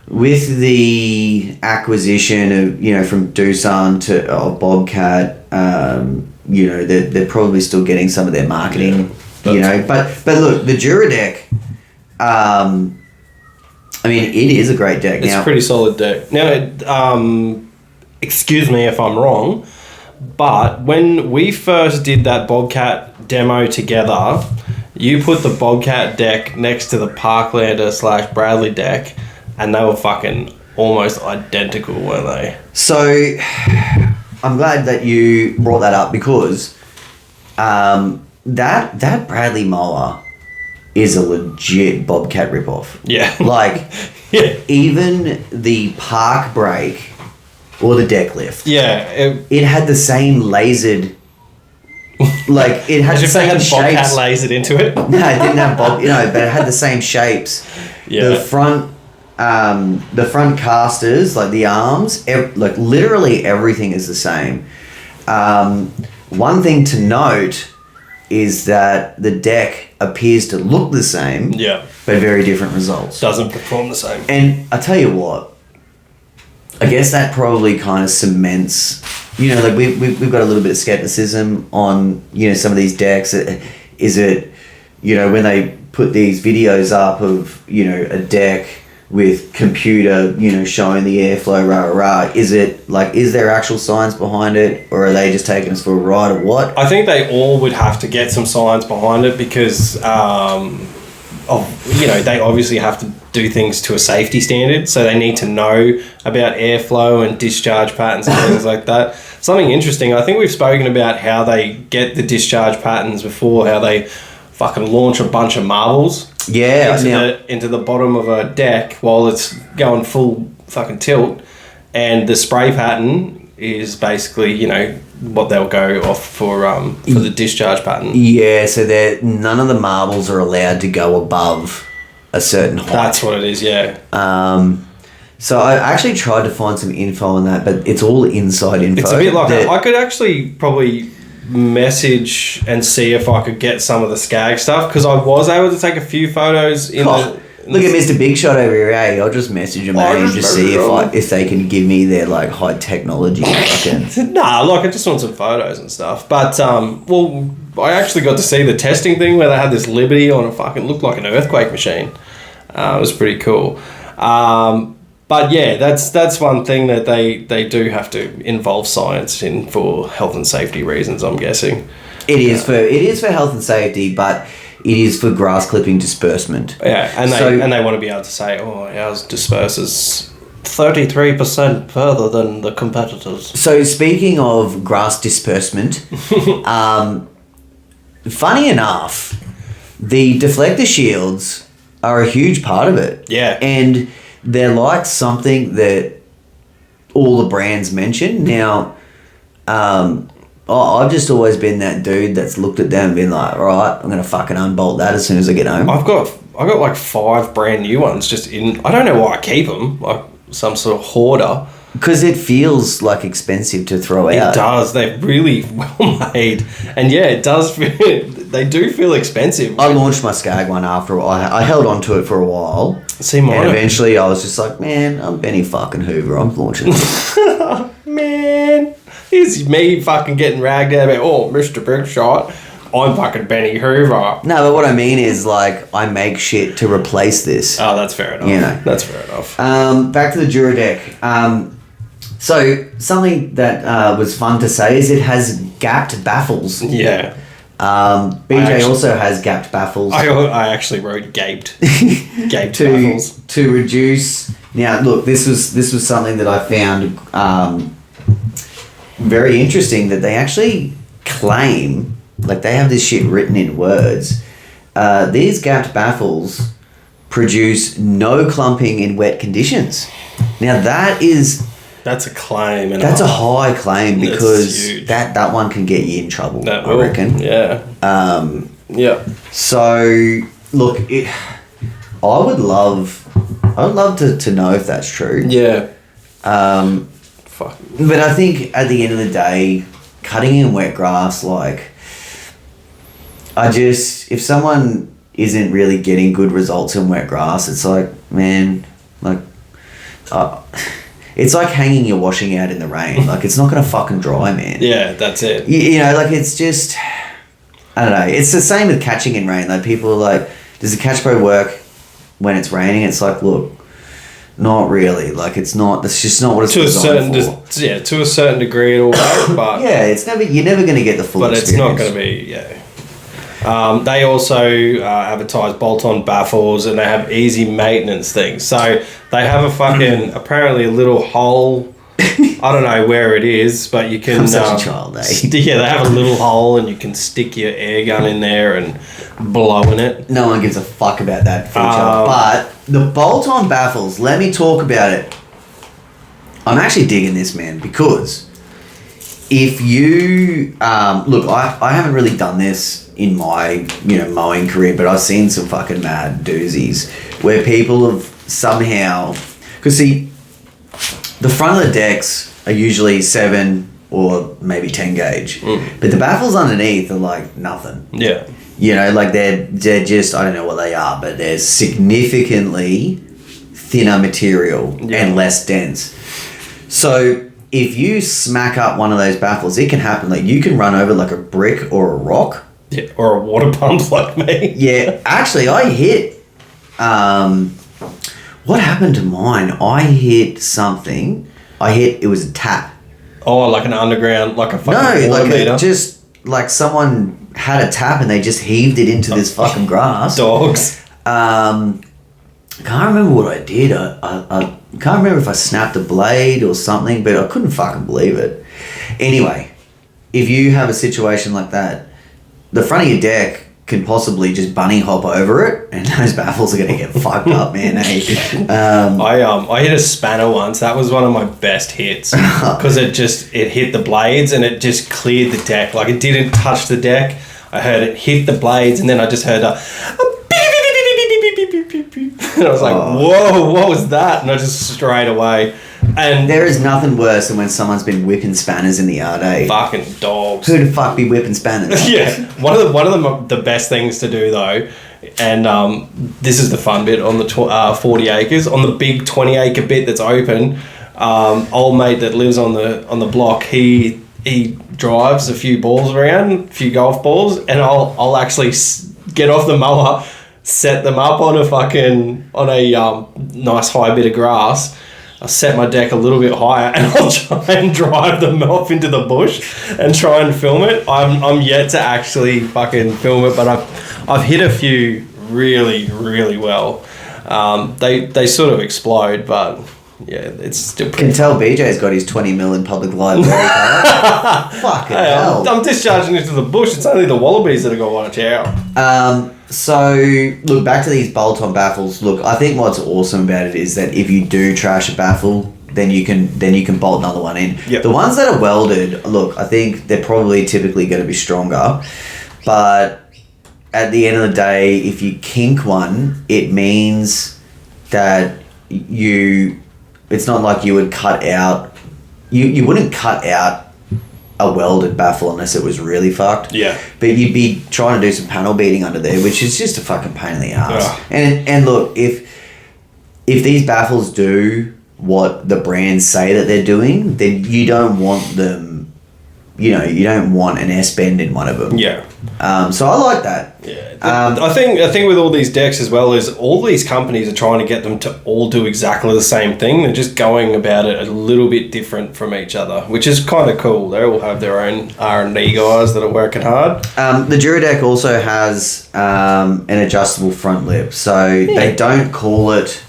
With the acquisition of, from Doosan of Bobcat, they're probably still getting some of their marketing, But look, the Duradeck, it is a great deck. It's a pretty solid deck. Now, excuse me if I'm wrong, but when we first did that Bobcat demo together, you put the Bobcat deck next to the Parklander / Bradley deck, and they were fucking almost identical, weren't they? So, I'm glad that you brought that up because that Bradley mower is a legit Bobcat ripoff. Yeah. Even the park brake or the deck lift. Yeah. It had the same lasered... it had the same shapes. Bobcat lasered into it? No, it didn't have but it had the same shapes. Yeah. The front casters, like the arms, literally everything is the same. One thing to note is that the deck appears to look the same, but very different results. Doesn't perform the same. And I tell you what, I guess that probably kind of cements, we've got a little bit of skepticism on, some of these decks. Is it, when they put these videos up of, a deck with computer, showing the airflow, is there actual science behind it, or are they just taking us for a ride, or what? I think they all would have to get some science behind it because, they obviously have to do things to a safety standard, so they need to know about airflow and discharge patterns and things like that. Something interesting, I think we've spoken about how they get the discharge patterns before, how they fucking launch a bunch of marbles into the bottom of a deck while it's going full fucking tilt, and the spray pattern is basically what they'll go off for the discharge pattern. Yeah, so none of the marbles are allowed to go above a certain height. That's what it is. Yeah. So I actually tried to find some info on that, but it's all inside info. It's a bit like I could actually probably message and see if I could get some of the Skag stuff, because I was able to take a few photos look at Mr. Big Shot over here, eh? I'll just message them and just see if they can give me their high technology fucking... Nah, I just want some photos and stuff. But I actually got to see the testing thing where they had this Liberty on a fucking looked like an earthquake machine. It was pretty cool. But yeah, that's one thing that they do have to involve science in for health and safety reasons, I'm guessing. It is for health and safety, but it is for grass clipping disbursement. Yeah, and they want to be able to say, ours disperses 33% further than the competitors. So speaking of grass disbursement, funny enough, the deflector shields are a huge part of it. Yeah. And they're like something that all the brands mention. Now, I've just always been that dude that's looked at them and been like, all right, I'm going to fucking unbolt that as soon as I get home. I've got 5 brand new ones just in... I don't know why I keep them, like some sort of hoarder. Because it feels like expensive to throw out. It does. They're really well made. And yeah, it does feel... They do feel expensive. I launched my Skag one after a while. I held on to it for a while. See, mine. And eventually I was just like, man, I'm Benny fucking Hoover. I'm launching it. Man. Here's me fucking getting ragged out about, Mr. Big Shot. I'm fucking Benny Hoover. No, but what I mean is, like, I make shit to replace this. Oh, that's fair enough. You know. That's fair enough. Back to the Duradec. So something that was fun to say is it has gapped baffles. Yeah. BJ also has gapped baffles. I actually wrote gaped. Gaped baffles. To reduce... Now, look, this was something that I found very interesting, that they actually claim, like they have this shit written in words, these gapped baffles produce no clumping in wet conditions. Now, that's a claim. And that's a high claim, because that one can get you in trouble, I reckon. Yeah. Yeah. So, look, I would love to know if that's true. Yeah. Fuck. But I think at the end of the day, cutting in wet grass, like, if someone isn't really getting good results in wet grass, it's like, man, like, it's like hanging your washing out in the rain. Like, it's not going to fucking dry, man. Yeah, that's it. You know, like, it's just, I don't know. It's the same with catching in rain. Like, people are like, does the catch pro work when it's raining? It's like, look, not really. Like, it's not, that's just not what it's designed for. Yeah, to a certain degree it'll work, but... Yeah, you're never going to get the full experience. But it's not going to be, they also advertise bolt-on baffles, and they have easy maintenance things. So they have a fucking, apparently a little hole. I don't know where it is, but you can... I'm such a child, eh? They have a little hole, and you can stick your air gun in there and blow in it. No one gives a fuck about that feature. But the bolt-on baffles, let me talk about it. I'm actually digging this, man, because if you... look, I haven't really done this in my, mowing career, but I've seen some fucking mad doozies where people have somehow... Because, see, the front of the decks are usually 7 or maybe 10 gauge. But the baffles underneath are like nothing. Yeah. Like they're just, I don't know what they are, but they're significantly thinner material and less dense. So if you smack up one of those baffles, it can happen. Like, you can run over like a brick or a rock. Yeah, or a water pump like me. Yeah, actually, I hit... what happened to mine? I hit something. It was a tap. Oh, like an underground, like a fucking water meter? Just like someone had a tap and they just heaved it into this fucking grass. Dogs. I can't remember what I did. I can't remember if I snapped a blade or something, but I couldn't fucking believe it. Anyway, if you have a situation like that, the front of your deck can possibly just bunny hop over it, and those baffles are going to get fucked up, man. I hit a spanner once. That was one of my best hits, because it hit the blades and it just cleared the deck. Like, it didn't touch the deck. I heard it hit the blades, and then I just heard a and I was like, whoa, what was that? And I just straight away. And there is nothing worse than when someone's been whipping spanners in the yard, eh? Fucking dogs. Who the fuck be whipping spanners? Yeah. One of the best things to do, though, and this is the fun bit on the 40 acres, on the big 20 acre bit that's open, old mate that lives on the block, he drives a few balls around, a few golf balls, and I'll actually get off the mower, set them up on a nice high bit of grass. I'll set my deck a little bit higher, and I'll try and drive them off into the bush and try and film it. I'm yet to actually fucking film it, but I've hit a few really, really well. They sort of explode, but yeah, it's still pretty... Can tell BJ's got his 20 mil in public library card. Fucking hell. I'm discharging into the bush. It's only the wallabies that have got to watch out. So, look, back to these bolt-on baffles. Look, I think what's awesome about it is that if you do trash a baffle, then you can bolt another one in. Yep. The ones that are welded, look, I think they're probably typically going to be stronger. But at the end of the day, if you kink one, it means that it's not like you would cut out... You wouldn't cut out a welded baffle unless it was really fucked. Yeah. But you'd be trying to do some panel beating under there, which is just a fucking pain in the ass. Ugh. And look, if these baffles do what the brands say that they're doing, then you don't want them you don't want an S bend in one of them. Yeah. So I like that. Yeah. I think with all these decks as well is all these companies are trying to get them to all do exactly the same thing. They're just going about it a little bit different from each other, which is kind of cool. They all have their own R&D guys that are working hard. The Durodeck also has an adjustable front lip. So they don't call it...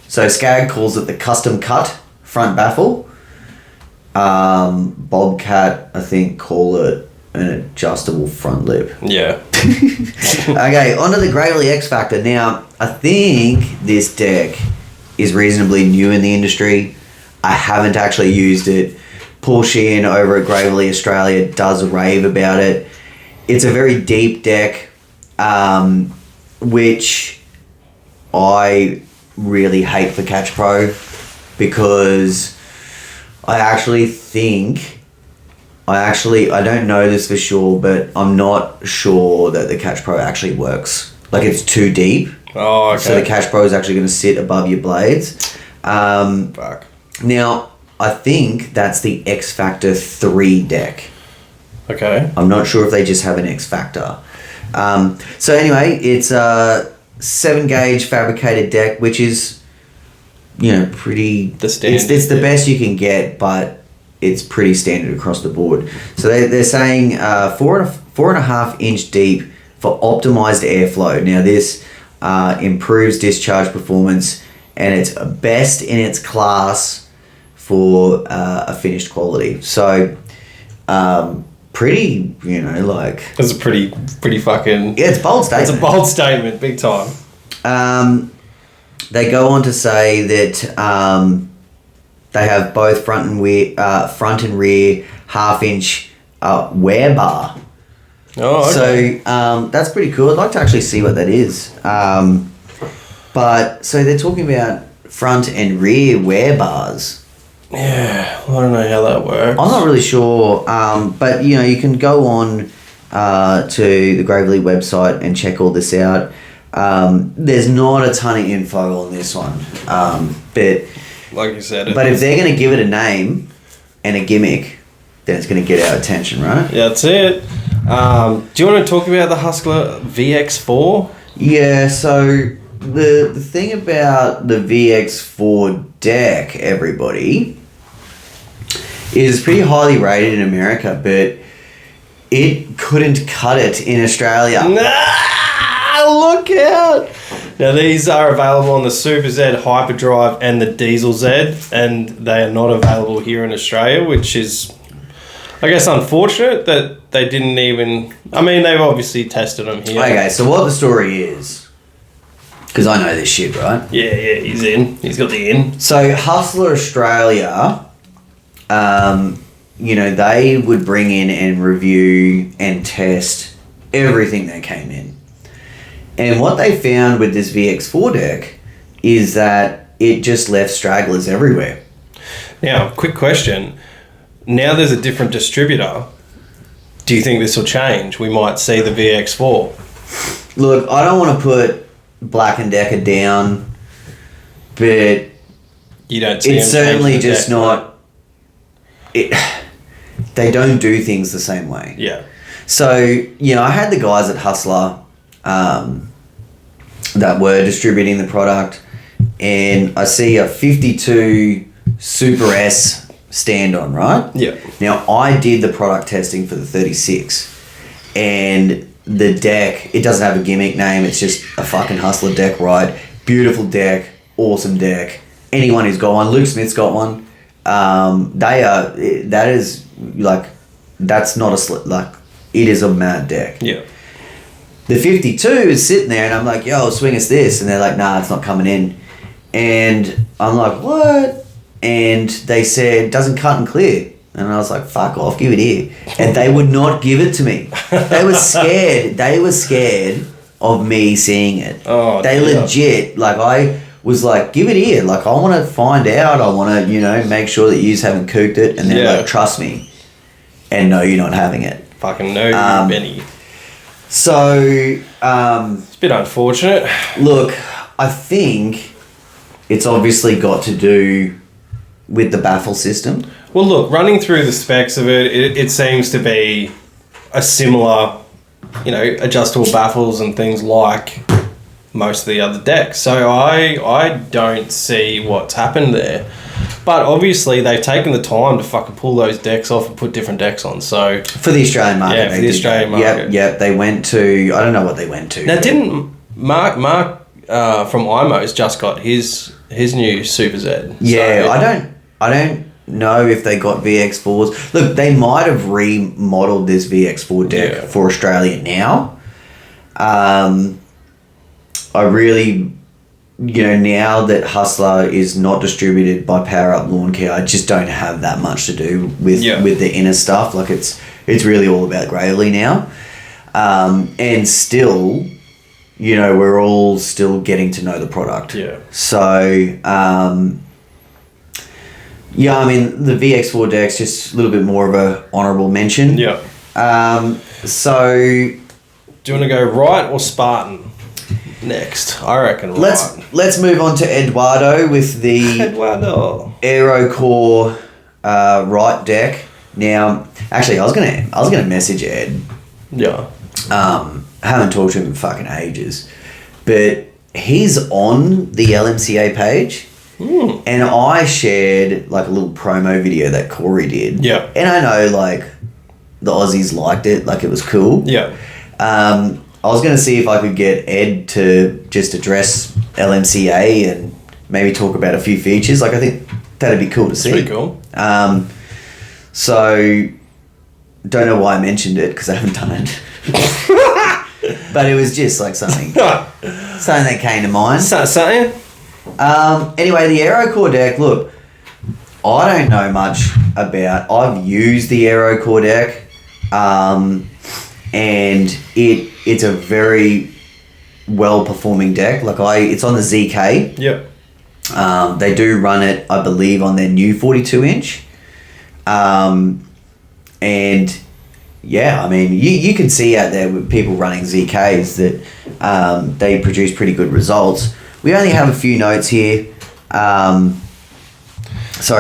So Skag calls it the custom cut front baffle. Bobcat, I think, call it an adjustable front lip. Yeah. Okay, onto the Gravely X Factor. Now, I think this deck is reasonably new in the industry. I haven't actually used it. Paul Sheehan over at Gravely Australia does rave about it. It's a very deep deck, which I really hate for Catch Pro because I actually think, I don't know this for sure, but I'm not sure that the Catch Pro actually works. Like, it's too deep. Oh, okay. So the Catch Pro is actually going to sit above your blades. Fuck. Now, I think that's the X Factor 3 deck. Okay. I'm not sure if they just have an X Factor. So anyway, it's a 7-gauge fabricated deck, which is, pretty... The standard. It's the best you can get, but it's pretty standard across the board. So they're saying 4.5 inch deep for optimized airflow. Now this improves discharge performance, and it's best in its class for a finished quality. So pretty, That's a pretty fucking... Yeah, it's a bold statement. It's a bold statement, big time. They go on to say that they have both front and rear 1/2 inch wear bar. Oh, okay. So that's pretty cool. I'd like to actually see what that is. But so they're talking about front and rear wear bars. Yeah, I don't know how that works. I'm not really sure, but you can go on to the Gravely website and check all this out. There's not a ton of info on this one, but like you said, but if they're going to give it a name and a gimmick, then it's going to get our attention, right? Yeah, that's it. Do you want to talk about the Hustler VX4? Yeah. So the thing about the VX4 deck, everybody, is pretty highly rated in America, but it couldn't cut it in Australia. Look out! Now these are available on the Super Z, Hyperdrive and the Diesel Z, and they are not available here in Australia, which is, I guess, unfortunate that they didn't even... I mean, they've obviously tested them here. Okay, so what the story is, because I know this shit, right? Yeah, he's in. He's got the in. So Hustler Australia, they would bring in and review and test everything that came in. And what they found with this VX4 deck is that it just left stragglers everywhere. Now, quick question. Now there's a different distributor. Do you think this will change? We might see the VX4. Look, I don't want to put Black & Decker down, but you don't see it's certainly just deck, not... They don't do things the same way. Yeah. So, I had the guys at Hustler that were distributing the product, and I see a 52 Super S stand on, right? Yeah. Now, I did the product testing for the 36, and the deck, it doesn't have a gimmick name, it's just a fucking Hustler deck, right? Beautiful deck, awesome deck. Anyone who's got one, Luke Smith's got one. That's not it is a mad deck. Yeah. The 52 is sitting there, and I'm like, yo, swing us this. And they're like, nah, it's not coming in. And I'm like, what? And they said, doesn't cut and clear. And I was like, fuck off, give it here. And they would not give it to me. They were scared. They were scared of me seeing it. Oh, they legit, I was like, give it here. I want to find out. I want to, make sure that you haven't cooked it. And they're like, trust me. And no, you're not having it. Fucking no, Benny. So, it's a bit unfortunate. Look, I think it's obviously got to do with the baffle system. Well, look, running through the specs of it seems to be a similar, adjustable baffles and things like most of the other decks. So I don't see what's happened there. But obviously they've taken the time to fucking pull those decks off and put different decks on. So for the Australian market. Yeah, for the Australian market. Yep. They went to, I don't know what they went to. Now, didn't Mark from IMO's just got his new Super Z? Yeah, So I don't know if they got VX4s. Look, they might have remodeled this VX4 deck for Australia now. I really, now that Hustler is not distributed by Power Up Lawn Care, I just don't have that much to do with the inner stuff. Like it's really all about Gravely now. And still, we're all still getting to know the product. Yeah. So, I mean, the VX4 deck's just a little bit more of a honourable mention. Yeah. So... Do you want to go right or Spartan next? I reckon right. Let's move on to Eduardo with the AeroCore right deck. Now, actually, I was gonna message Ed. Yeah. Haven't talked to him in fucking ages, but he's on the LMCA page. And I shared like a little promo video that Corey did. Yeah. And I know like the Aussies liked it, like it was cool. Yeah. I was going to see if I could get Ed to just address LMCA and maybe talk about a few features. Like I think that'd be cool to see. Pretty cool. So don't know why I mentioned it because I haven't done it. But it was just like something that came to mind. Something? Anyway, the AeroCore deck, look, I don't know much about. I've used the AeroCore deck, and it's a very well performing deck. Like it's on the ZK. Yep. They do run it, I believe, on their new 42-inch. And yeah, I mean, you can see out there with people running ZKs that they produce pretty good results. We only have a few notes here. Sorry,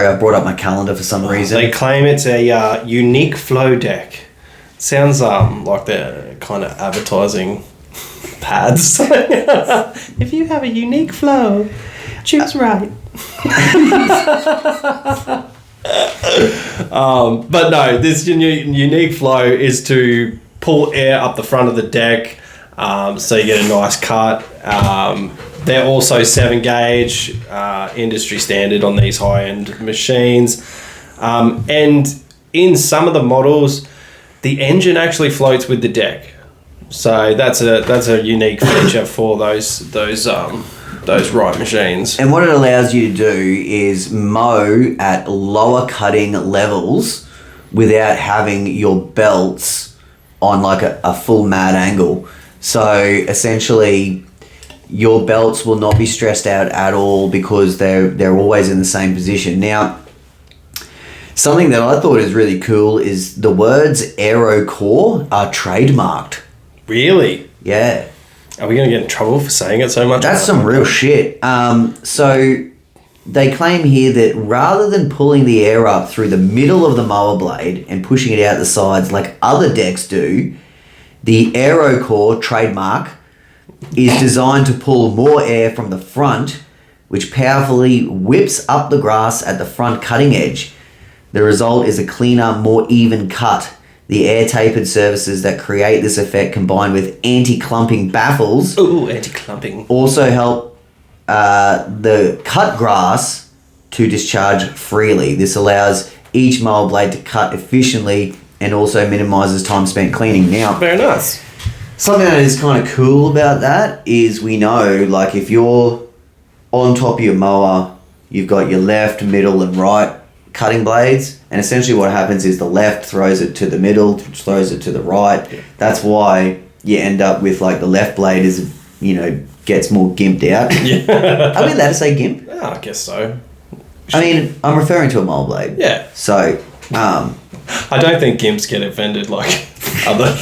I brought up my calendar for some reason. They claim it's a unique flow deck. Sounds like they're kind of advertising pads. If you have a unique flow, choose right. But no, this unique flow is to pull air up the front of the deck, so you get a nice cut. They're also 7 gauge, industry standard on these high-end machines. And in some of the models, the engine actually floats with the deck. So that's a unique feature for those right machines. And what it allows you to do is mow at lower cutting levels without having your belts on like a full mad angle. So essentially your belts will not be stressed out at all because they're always in the same position. Now, something that I thought is really cool is the words AeroCore are trademarked. Really? Yeah. Are we going to get in trouble for saying it so much? That's some real shit. So they claim here that rather than pulling the air up through the middle of the mower blade and pushing it out the sides like other decks do, the AeroCore trademark is designed to pull more air from the front, which powerfully whips up the grass at the front cutting edge. The result is a cleaner, more even cut. The air-tapered surfaces that create this effect combined with anti-clumping baffles also help the cut grass to discharge freely. This allows each mower blade to cut efficiently and also minimises time spent cleaning. Now, very nice. Something that is kind of cool about that is we know, like, if you're on top of your mower, you've got your left, middle, and right cutting blades, and essentially what happens is the left throws it to the middle, which throws it to the right. Yeah. That's why you end up with, like, the left blade is, gets more gimped out. Yeah. Are we allowed to say gimp? Yeah, I guess so. I mean, I'm referring to a mower blade. Yeah. So, I don't think gimps get offended like other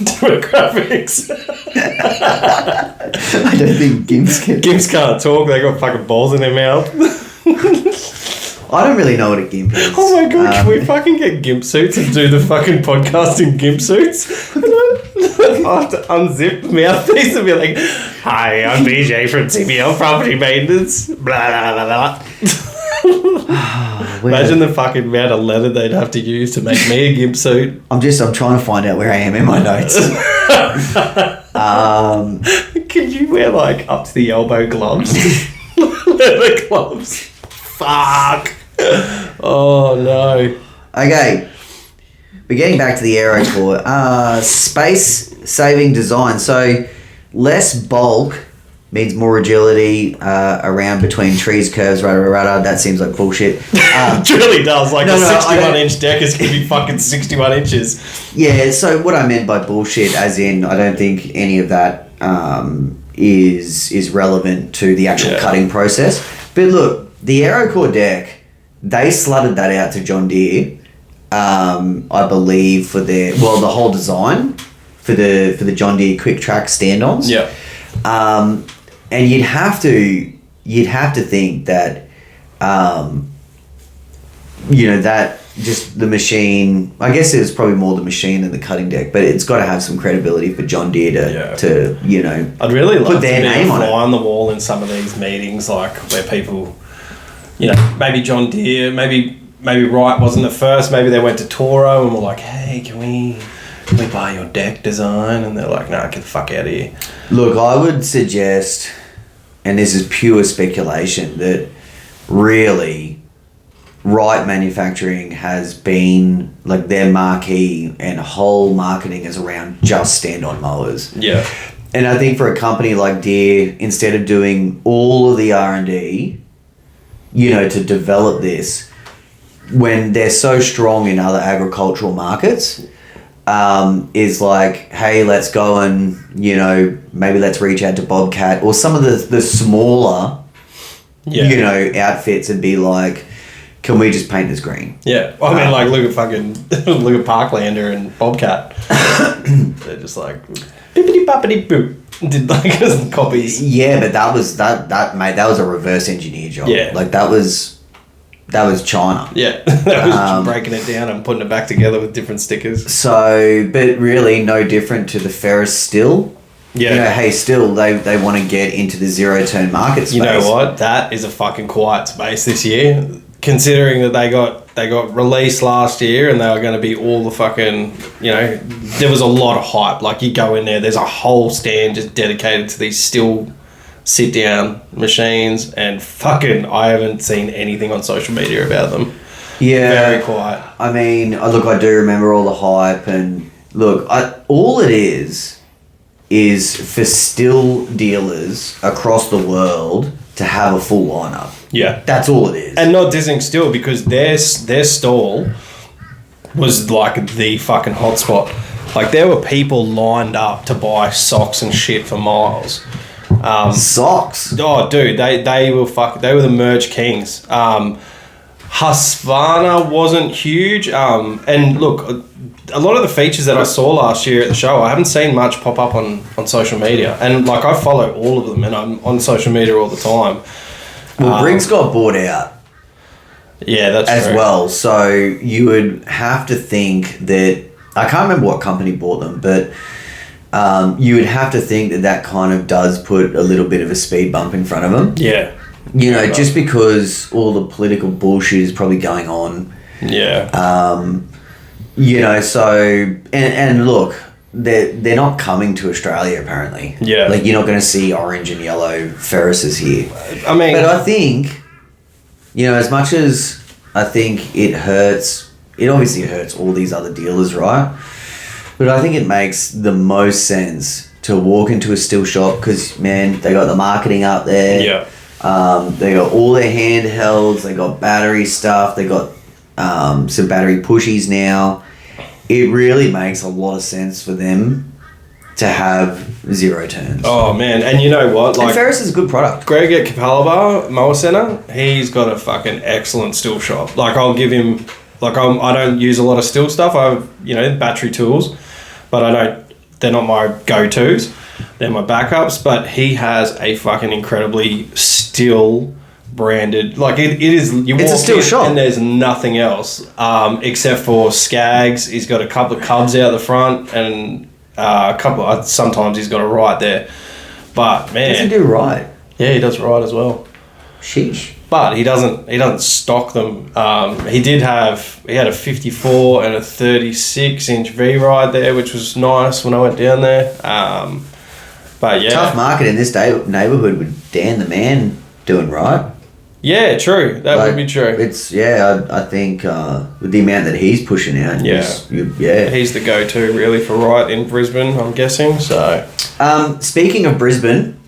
demographics. I don't think gimps get... Gimps can't talk, they got fucking balls in their mouth. I don't really know what a gimp is. Oh my god, can we fucking get gimp suits and do the fucking podcast in gimp suits? I have to unzip the mouthpiece and be like, "Hi, I'm BJ from TBL Property Maintenance." Blah blah blah blah. Imagine the fucking amount of leather they'd have to use to make me a gimp suit. I'm trying to find out where I am in my notes. Could you wear like up to the elbow gloves? Leather gloves. Fuck. Oh no. Okay. But getting back to the AeroCore, space-saving design. So less bulk means more agility around between trees, curves, rada. That seems like bullshit. It really does. Like a 61-inch deck is going to be fucking 61 inches. Yeah, so what I meant by bullshit, as in I don't think any of that is relevant to the actual cutting process. But look, the AeroCore deck, they slutted that out to John Deere, I believe, for the whole design for the John Deere Quick Track stand-ons. Yeah. And you'd have to think that, that just the machine. I guess it was probably more the machine than the cutting deck, but it's got to have some credibility for John Deere to I'd really put love their to be name a on fly it. on the wall in some of these meetings, like where people, maybe John Deere, maybe Wright wasn't the first. Maybe they went to Toro and were like, "Hey, can we buy your deck design?" And they're like, "No, get the fuck out of here." Look, I would suggest, and this is pure speculation, that really Wright Manufacturing has been like their marquee and whole marketing is around just stand-on mowers. Yeah. And I think for a company like Deere, instead of doing all of the R&D, to develop this, when they're so strong in other agricultural markets, is like, hey, let's go and, maybe let's reach out to Bobcat or some of the smaller, outfits and be like, can we just paint this green? Yeah. I mean, look at Parklander and Bobcat. They're just like, bippity boppity boop. Did like copies. Yeah, but that was a reverse engineer job. Yeah. Like that was China. Yeah. That was just breaking it down and putting it back together with different stickers. So, but really no different to the Ferris still. Yeah. Hey, still they want to get into the zero-turn market space. You know what? That is a fucking quiet space this year. Considering that they got released last year and they were going to be all the fucking, there was a lot of hype. Like you go in there's a whole stand just dedicated to these still sit down machines, and fucking I haven't seen anything on social media about them. Yeah. Very quiet. I mean, look, I do remember all the hype, and look, all it is for still dealers across the world to have a full lineup. Yeah. That's all it is. And not dissing still, because their stall was like the fucking hotspot. Like there were people lined up to buy socks and shit for miles. Socks? Oh, dude, they were the merch kings. Husqvarna wasn't huge. And look, a lot of the features that I saw last year at the show, I haven't seen much pop up on social media. And like I follow all of them, and I'm on social media all the time. Well, Briggs got bought out. Yeah, that's as true. well. So you would have to think that, I can't remember what company bought them, but you would have to think that kind of does put a little bit of a speed bump in front of them. Yeah. Just because all the political bullshit is probably going on. Yeah. So, and look, they're not coming to Australia apparently. Yeah. Like you're not going to see orange and yellow Ferrises here. I mean, but I think, as much as I think it obviously hurts all these other dealers, right? But I think it makes the most sense to walk into a still shop because, man, they got the marketing up there. Yeah. They got all their handhelds. They got battery stuff. They got some battery pushies now. It really makes a lot of sense for them to have zero turns. Oh, man. And you know what? And Ferris is a good product. Greg at Capalaba Mower Centre, he's got a fucking excellent still shop. Like, I'll give him... Like, I don't use a lot of still stuff. I have, battery tools. But they're not my go-tos. They're my backups. But he has a fucking incredibly still branded. Like it is. You It's a walk steel in shop. and there's nothing else except for Skags. He's got a couple of Cubs out the front and a couple. Sometimes he's got a right there, but man, Does he do right? yeah, he does right as well. Sheesh. But he doesn't stock them. He had a 54 and a 36-inch V-ride there, which was nice when I went down there. But yeah, Tough market in this neighbourhood with Dan the man doing right. yeah, true. That would be true. It's I think with the amount that he's pushing out. Yeah. He's the go-to really for right in Brisbane, I'm guessing. So, Speaking of Brisbane,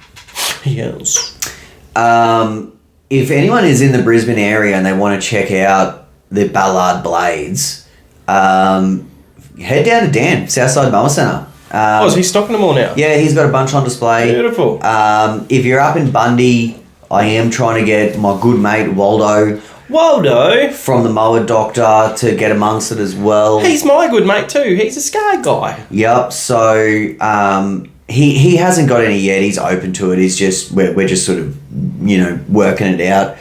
yes. If anyone is in the Brisbane area and they want to check out the Ballard Blades, head down to Dan, Southside Mower Centre. Is he stocking them all now? Yeah, he's got a bunch on display. Beautiful. If you're up in Bundy, I am trying to get my good mate Waldo from the Mower Doctor to get amongst it as well. He's my good mate too. He's a Scar guy. Yep. So he hasn't got any yet. He's open to it. He's just we're just sort of working it out.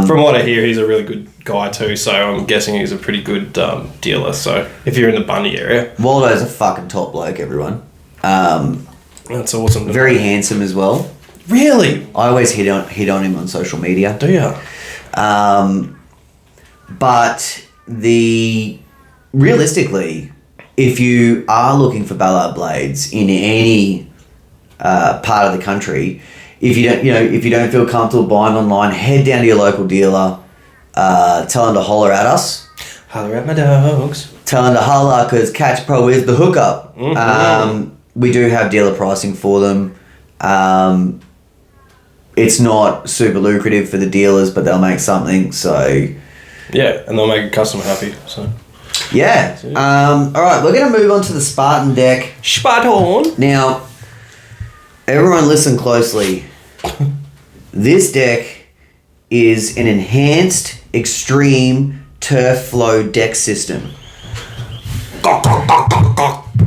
From what I hear, he's a really good guy too. So I'm guessing he's a pretty good dealer. So if you're in the Bundy area, Waldo's a fucking top bloke. Everyone. That's awesome. Very handsome as well. Really? I always hit on him on social media. Do you? But realistically, if you are looking for Ballard blades in any part of the country, if you don't feel comfortable buying online, head down to your local dealer. Tell them to holler at us. Holler at my dogs. Tell them to holler because Catch Pro is the hookup. Mm-hmm. We do have dealer pricing for them. It's not super lucrative for the dealers, but they'll make something. So yeah, and they'll make a customer happy. So yeah. All right, we're going to move on to the Spartan deck. Spartan. Now, everyone listen closely. This deck is an enhanced extreme turf flow deck system.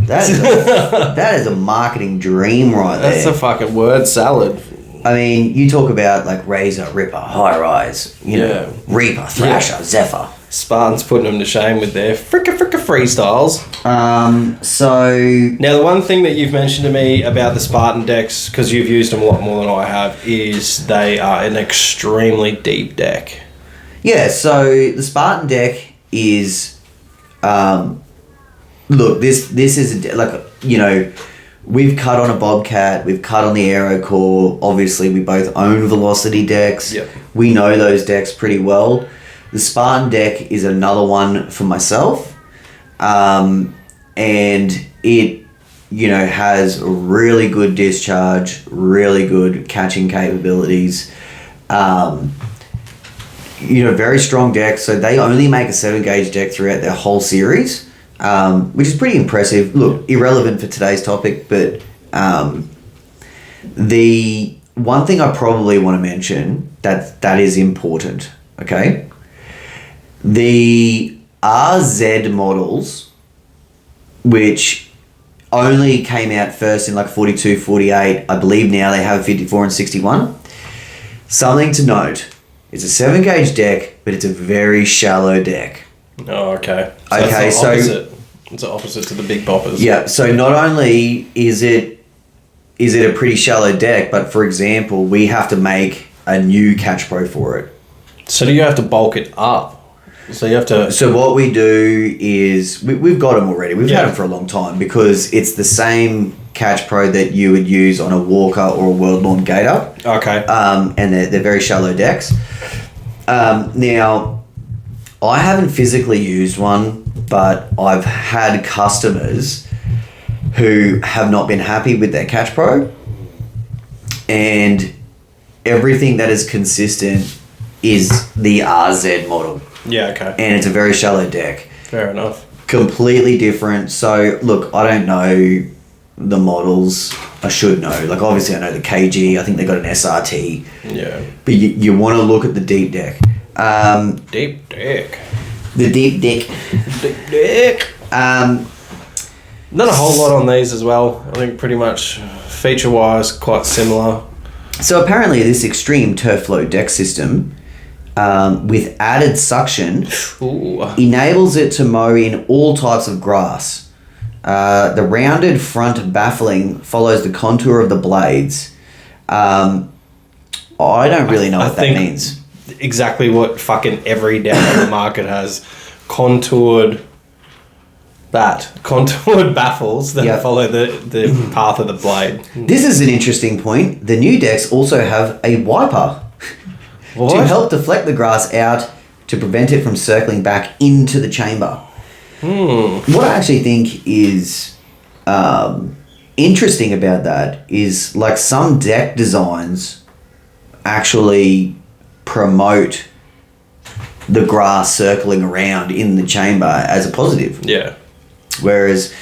That is a marketing dream right there. That's a fucking word salad. I mean, you talk about like Razor, Ripper, High Rise, Reaper, Thrasher, Zephyr. Spartan's putting them to shame with their fricka freestyles. So now the one thing that you've mentioned to me about the Spartan decks, because you've used them a lot more than I have, is they are an extremely deep deck. Yeah, so the Spartan deck is, look, this is we've cut on a Bobcat, we've cut on the Aero Core. Obviously, we both own Velocity decks. Yep. We know those decks pretty well. The Spartan deck is another one for myself, and it has really good discharge, really good catching capabilities. Very strong deck. So they only make a 7-gauge deck throughout their whole series, which is pretty impressive. Look, irrelevant for today's topic, but the one thing I probably want to mention that is important, okay? The RZ models, which only came out first in like 42, 48, I believe now they have 54 and 61. Something to note. It's a 7-gauge deck, but it's a very shallow deck. Oh, okay. It's the opposite to the big boppers. Yeah, so not only is it a pretty shallow deck, but for example, we have to make a new Catch Pro for it. So do you have to bulk it up? So you have to... So what we do is, we've got them already. We've had them for a long time because it's the same Catch Pro that you would use on a Walker or a World Lawn Gator. Okay. And they're very shallow decks. Now, I haven't physically used one, but I've had customers who have not been happy with their Catch Pro, and everything that is consistent is the RZ model. Yeah, okay. And it's a very shallow deck. Fair enough. Completely different. So, look, I don't know the models. I should know. Like, obviously, I know the KG. I think they got an SRT. Yeah. But you want to look at the deep deck. Deep deck. The deep deck. Deep deck. Not a whole lot on these as well. I think pretty much feature-wise, quite similar. So apparently this extreme turf flow deck system with added suction enables it to mow in all types of grass. The rounded front baffling follows the contour of the blades. I don't really know what that means. Exactly what fucking every deck on the market has. Contoured baffles that follow the path of the blade. This is an interesting point. The new decks also have a wiper to help deflect the grass out to prevent it from circling back into the chamber. What I actually think is interesting about that is like some deck designs actually promote the grass circling around in the chamber as a positive. Yeah. Whereas,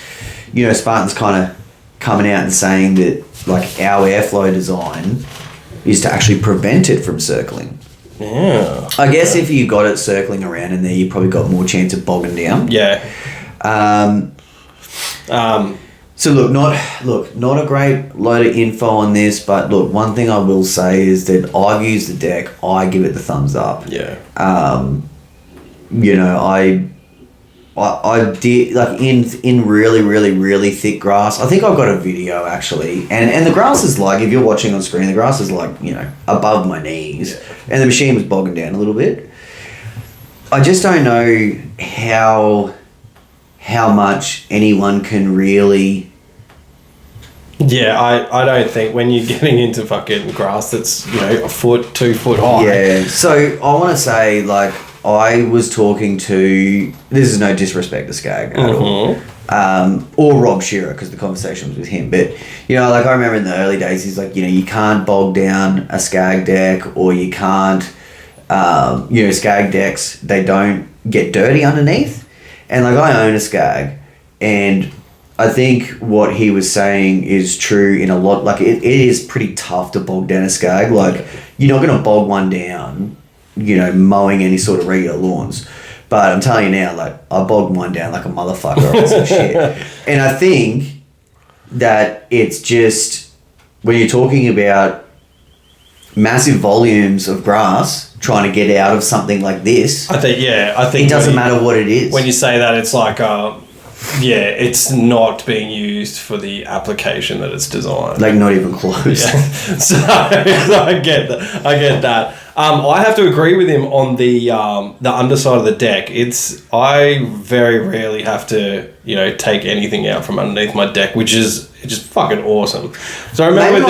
Spartan's kind of coming out and saying that like our airflow design is to actually prevent it from circling. Yeah. I guess if you got it circling around in there, you probably got more chance of bogging down. Yeah. So not a great load of info on this, but look, one thing I will say is that I've used the deck. I give it the thumbs up. Yeah. I did like in really, really, really thick grass. I think I've got a video actually, and the grass is like, if you're watching on screen, the grass is like above my knees, and the machine was bogging down a little bit. I just don't know how much anyone can really. Yeah, I don't think when you're getting into fucking grass that's a foot, 2 foot high. Yeah, so I want to say like. I was talking to, this is no disrespect to Skag at all, or Rob Shearer, because the conversation was with him, but, like I remember in the early days, he's like, you can't bog down a Skag deck, or you can't, Skag decks, they don't get dirty underneath, and like I own a Skag, and I think what he was saying is true in a lot, like it is pretty tough to bog down a Skag, like you're not going to bog one down, mowing any sort of regular lawns. But I'm telling you now, like, I bogged one down like a motherfucker on some shit. And I think that it's just, when you're talking about massive volumes of grass trying to get out of something like this, I think it doesn't matter what it is. When you say that, it's like, it's not being used for the application that it's designed. Like, not even close. Yeah. So I get that. I have to agree with him on the underside of the deck. I very rarely have to take anything out from underneath my deck, which is just fucking awesome. So I remember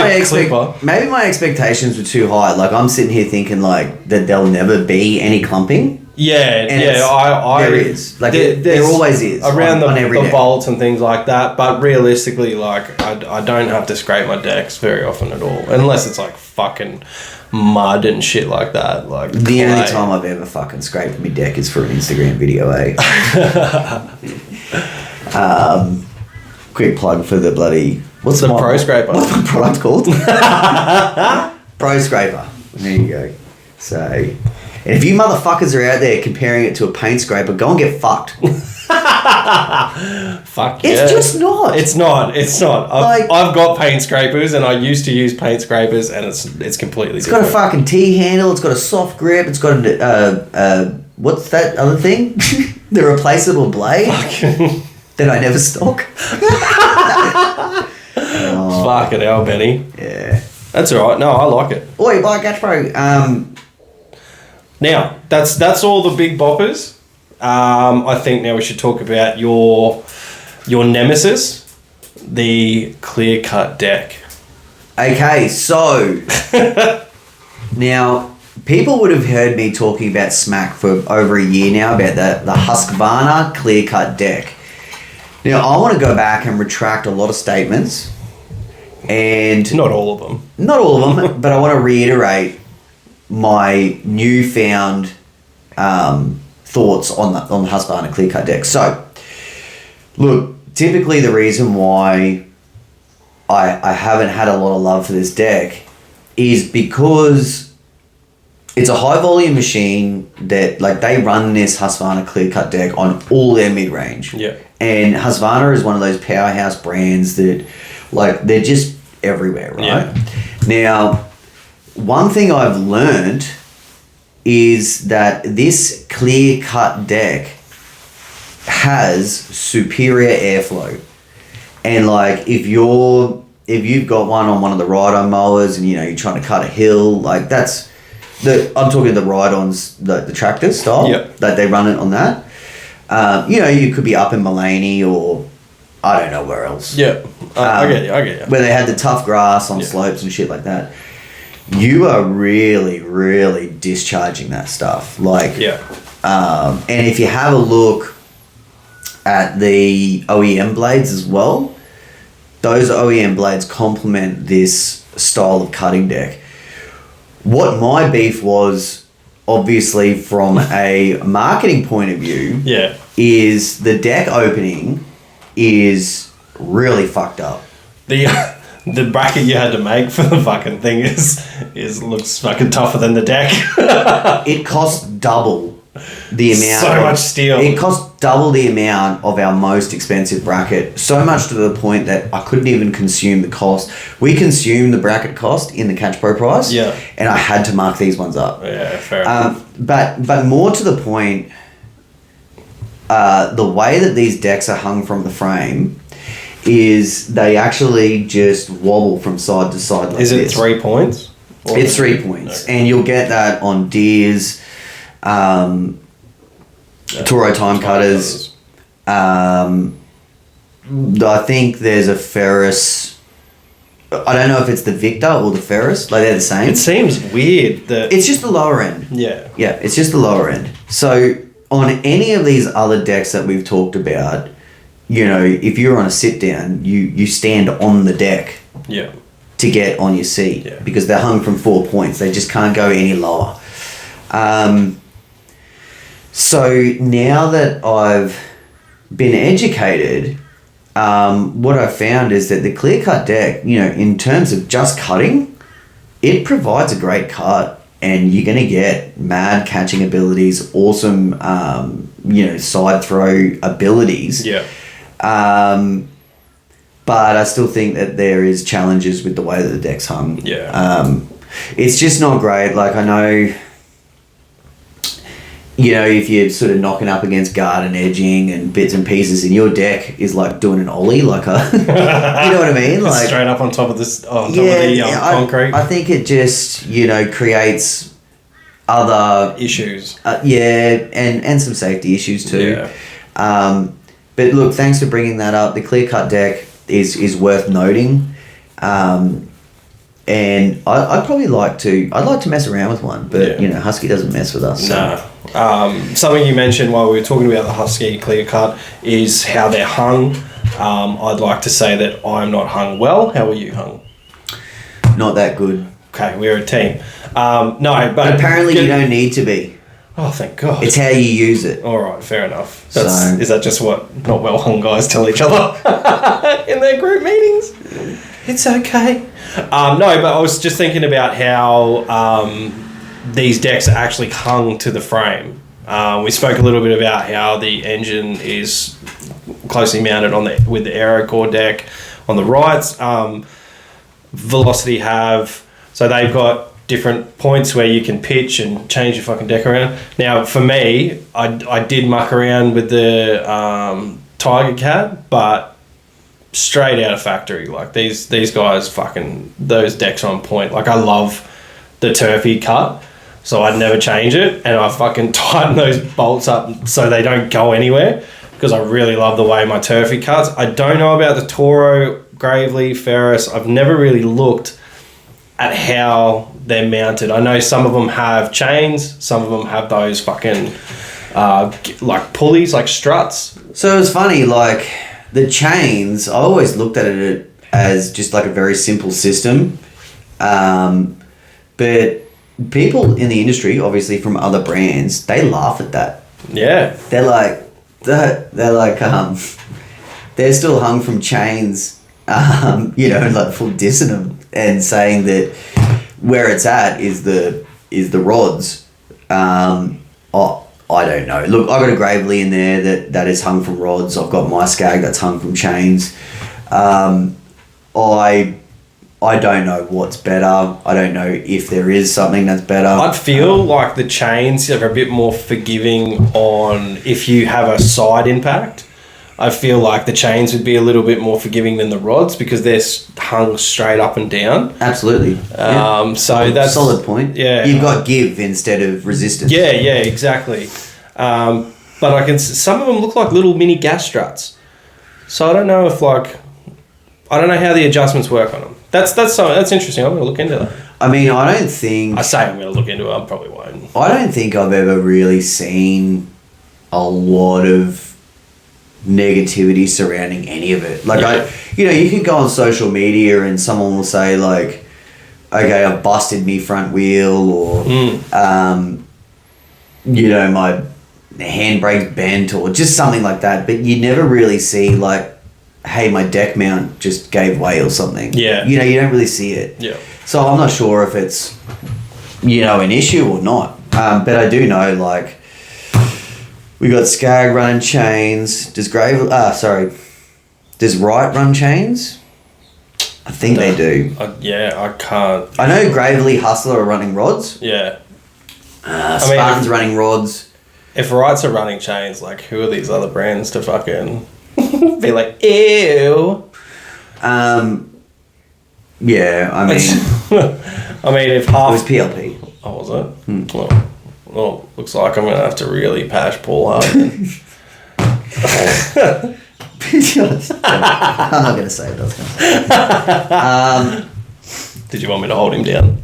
maybe my expectations were too high. Like I'm sitting here thinking like that there'll never be any clumping. Yeah, and there is. Like there always is around on every the deck. bolts and things like that. But realistically, like I don't have to scrape my decks very often at all, unless it's like fucking mud and shit like that. Like the only time I've ever fucking scraped my deck is for an Instagram video, eh? Quick plug for the bloody what's the Pro Scraper? What's my product called? Pro Scraper. There you go. So, and if you motherfuckers are out there comparing it to a paint scraper, go and get fucked. Fuck yeah. It's just not. It's not. I've got paint scrapers, and I used to use paint scrapers, and it's completely different. It's got a fucking T-handle. It's got a soft grip. It's got a what's that other thing? The replaceable blade that I never stock. Fucking hell, Benny. Yeah. That's all right. No, I like it. Oi, buy Gatch Pro. Now, that's all the big boppers. I think now we should talk about your nemesis, the clear-cut deck. Okay, so now people would have heard me talking about Smack for over a year now about the Husqvarna clear-cut deck. Now, I want to go back and retract a lot of statements. And not all of them. Not all of them, but I want to reiterate my newfound thoughts on the Husqvarna clear cut deck. So, look, typically the reason why I haven't had a lot of love for this deck is because it's a high volume machine that like they run this Husqvarna clear cut deck on all their mid range. Yeah. And Husqvarna is one of those powerhouse brands that like they're just everywhere, right? Yeah. Now, one thing I've learned is that this clear-cut deck has superior airflow. And like if you've got one of the ride-on mowers and you're trying to cut a hill, like I'm talking the ride-ons, the tractor style, that they run it on that. You could be up in Mullaney or I don't know where else. Yeah, I get you. Where they had the tough grass on slopes and shit like that. You are really, really discharging that stuff. Like, and if you have a look at the OEM blades as well, those OEM blades complement this style of cutting deck. What my beef was, obviously from a marketing point of view, is the deck opening is really fucked up. The bracket you had to make for the fucking thing is looks fucking tougher than the deck. It costs double the amount. So much steel. It costs double the amount of our most expensive bracket. So much to the point that I couldn't even consume the cost. We consumed the bracket cost in the Catch Pro price. Yeah. And I had to mark these ones up. Yeah, fair enough. But more to the point, the way that these decks are hung from the frame is they actually just wobble from side to side like this. Is it 3 points? It's 3 points. Okay. And you'll get that on Deere's, Toro time cutters. I think there's a Ferris. I don't know if it's the Victor or the Ferris. Like, they're the same. It seems weird that... It's just the lower end. Yeah. Yeah, it's just the lower end. So on any of these other decks that we've talked about, if you're on a sit down, you stand on the deck to get on your seat because they're hung from 4 points. They just can't go any lower. So now that I've been educated, what I've found is that the clear cut deck, in terms of just cutting, it provides a great cut. And you're going to get mad catching abilities, awesome, side throw abilities. Yeah. But I still think that there is challenges with the way that the deck's hung. Yeah. It's just not great. Like, I know, if you're sort of knocking up against garden edging and bits and pieces, and your deck is like doing an ollie, like a, you know what I mean? Like straight up on top of this, concrete. I think it just, creates other issues. And some safety issues too. Yeah. But look, thanks for bringing that up. The clear cut deck is worth noting. And I'd probably like to mess around with one, but Husky doesn't mess with us. No. Something you mentioned while we were talking about the Husky clear cut is how they're hung. I'd like to say that I'm not hung well. How are you hung? Not that good. Okay, we're a team. No, but apparently you don't need to be. Oh, thank God. It's how you use it. All right, fair enough. Is that just what not well hung guys tell each other in their group meetings? It's okay. No, but I was just thinking about how these decks are actually hung to the frame. We spoke a little bit about how the engine is closely mounted with the aero core deck on the right. Velocity so they've got different points where you can pitch and change your fucking deck around. Now, for me, I did muck around with the Tiger Cat, but straight out of factory. Like, these guys fucking, those decks are on point. Like, I love the turfy cut, so I'd never change it, and I fucking tighten those bolts up so they don't go anywhere because I really love the way my turfy cuts. I don't know about the Toro, Gravely, Ferris. I've never really looked at how they're mounted. I know some of them have chains, some of them have those fucking like pulleys, like struts. So it's funny, like the chains, I always looked at it as just like a very simple system. But people in the industry, obviously from other brands, they laugh at that. Yeah. They're like they're still hung from chains, like full dissing them and saying that where it's at is the rods. I don't know. Look, I've got a Gravely in there that is hung from rods. I've got my Skag that's hung from chains. I I don't know what's better. I don't know if there is something that's better. I'd feel like the chains are a bit more forgiving on if you have a side impact. I feel like the chains would be a little bit more forgiving than the rods because they're hung straight up and down. Absolutely. So that's a solid point. Yeah. You've got give instead of resistance. Yeah, exactly. But some of them look like little mini gas struts. So I don't know if I don't know how the adjustments work on them. That's interesting. I'm going to look into that. I mean, I don't think... I say I'm going to look into it. I probably won't. I don't think I've ever really seen a lot of negativity surrounding any of it. You can go on social media and someone will say like, okay, I've busted me front wheel or, my handbrake's bent or just something like that. But you never really see like, hey, my deck mount just gave way or something. Yeah. You don't really see it. Yeah. So I'm not sure if it's, an issue or not. But I do know like, we got Skag running chains. Does Wright run chains? I think they do. I can't. I know Gravely Hustler are running rods. Yeah. Spartan's running rods. If Wrights are running chains, like who are these other brands to fucking be like, ew? Yeah, I mean... if half... It was PLP. Oh, was it? Well, looks like I'm going to have to really pash Paul hard. I'm not going to say what I was going to say. Did you want me to hold him down?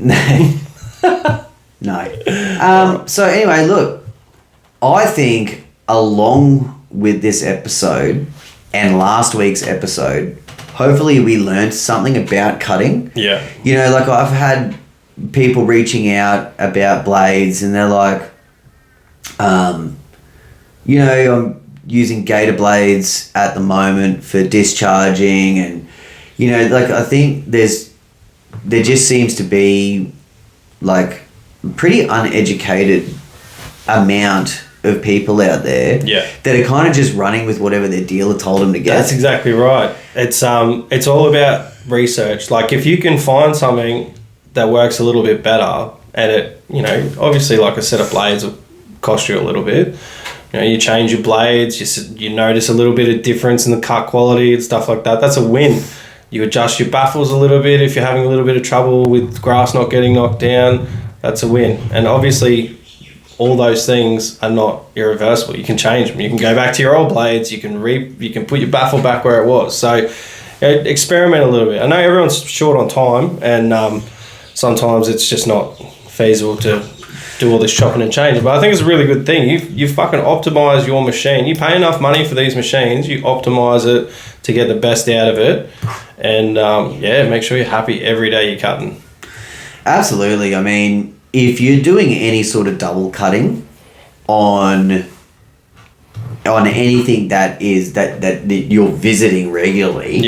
No. So anyway, look, I think along with this episode and last week's episode, hopefully we learned something about cutting. Yeah. I've had people reaching out about blades and they're like, I'm using gator blades at the moment for discharging and, I think there just seems to be like pretty uneducated amount of people out there that are kind of just running with whatever their dealer told them to get. That's exactly right. It's all about research. Like if you can find something that works a little bit better and it, obviously like a set of blades will cost you a little bit. You change your blades, you notice a little bit of difference in the cut quality and stuff like that. That's a win. You adjust your baffles a little bit if you're having a little bit of trouble with grass not getting knocked down. That's a win. And obviously all those things are not irreversible. You can change them. You can go back to your old blades. You can put your baffle back where it was. So experiment a little bit. I know everyone's short on time and sometimes it's just not feasible to do all this chopping and changing, but I think it's a really good thing. You fucking optimize your machine. You pay enough money for these machines, you optimize it to get the best out of it, and make sure you're happy every day you're cutting. Absolutely. I mean, if you're doing any sort of double cutting on anything that is that you're visiting regularly,